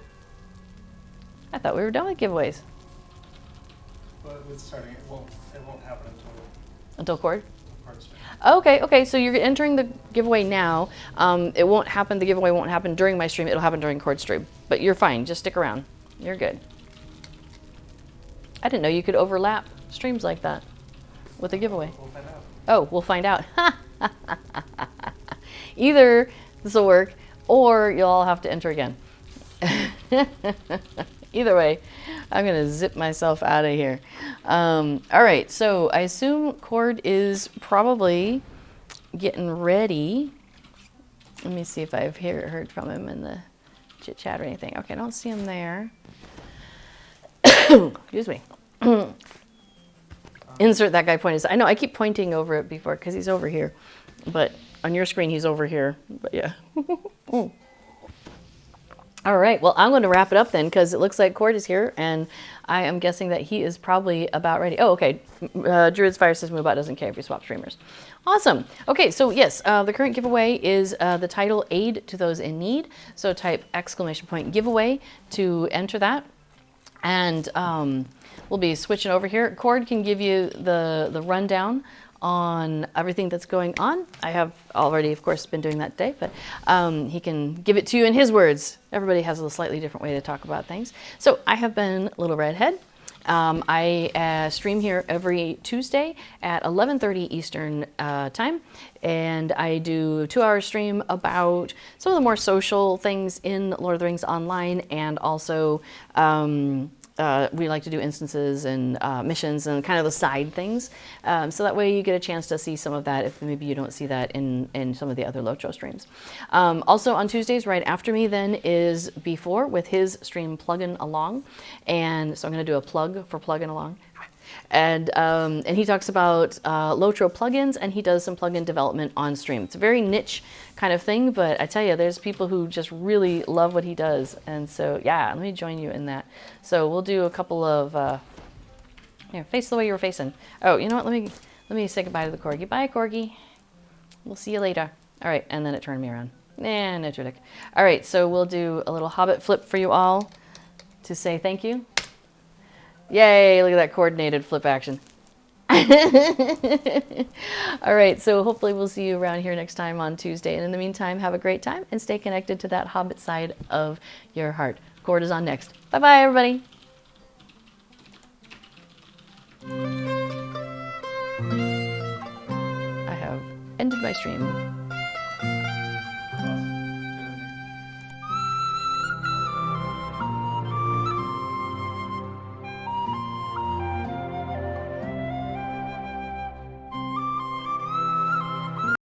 I thought we were done with giveaways. But with starting, it won't happen Until Cord? Starts. Okay, so you're entering the giveaway now. It won't happen, the giveaway won't happen during my stream. It'll happen during Cord stream. But you're fine, just stick around. You're good. I didn't know you could overlap streams like that with a giveaway. We'll find out. Oh, we'll find out. Either this will work, or you'll all have to enter again. Either way, I'm gonna zip myself out of here. All right, so I assume Cord is probably getting ready. Let me see if I've heard from him in the chit chat or anything. Okay, I don't see him there. Excuse me. Insert that guy pointing. I know I keep pointing over it before because he's over here, but on your screen he's over here. But yeah. All right. Well, I'm going to wrap it up then because it looks like Cord is here, and I am guessing that he is probably about ready. Oh, okay. Druid's Fire says Moobot doesn't care if you swap streamers. Awesome. Okay, so yes, the current giveaway is the title Aid to Those in Need. So type !giveaway to enter that. And we'll be switching over here. Cord can give you the rundown on everything that's going on. I have already, of course, been doing that today, but he can give it to you in his words. Everybody has a slightly different way to talk about things. So I have been Little Redhead. I stream here every Tuesday at 11:30 Eastern time, and I do a 2-hour stream about some of the more social things in Lord of the Rings Online, and also we like to do instances and missions and kind of the side things. So that way you get a chance to see some of that if maybe you don't see that in some of the other Locho streams. Also on Tuesdays, right after me then is Before with his stream Pluggin' Along. And so I'm going to do a plug for Pluggin' Along. And he talks about Lotro plugins, and he does some plugin development on stream. It's a very niche kind of thing, but I tell you, there's people who just really love what he does. And so, yeah, let me join you in that. So we'll do a couple of, face the way you were facing. Oh, you know what? Let me say goodbye to the Corgi. Bye, Corgi. We'll see you later. All right, and then it turned me around. Nah, no trick. All right, so we'll do a little Hobbit flip for you all to say thank you. Yay, look at that coordinated flip action. All right, so hopefully we'll see you around here next time on Tuesday. And in the meantime, have a great time and stay connected to that Hobbit side of your heart. Cord is on next. Bye-bye, everybody. I have ended my stream.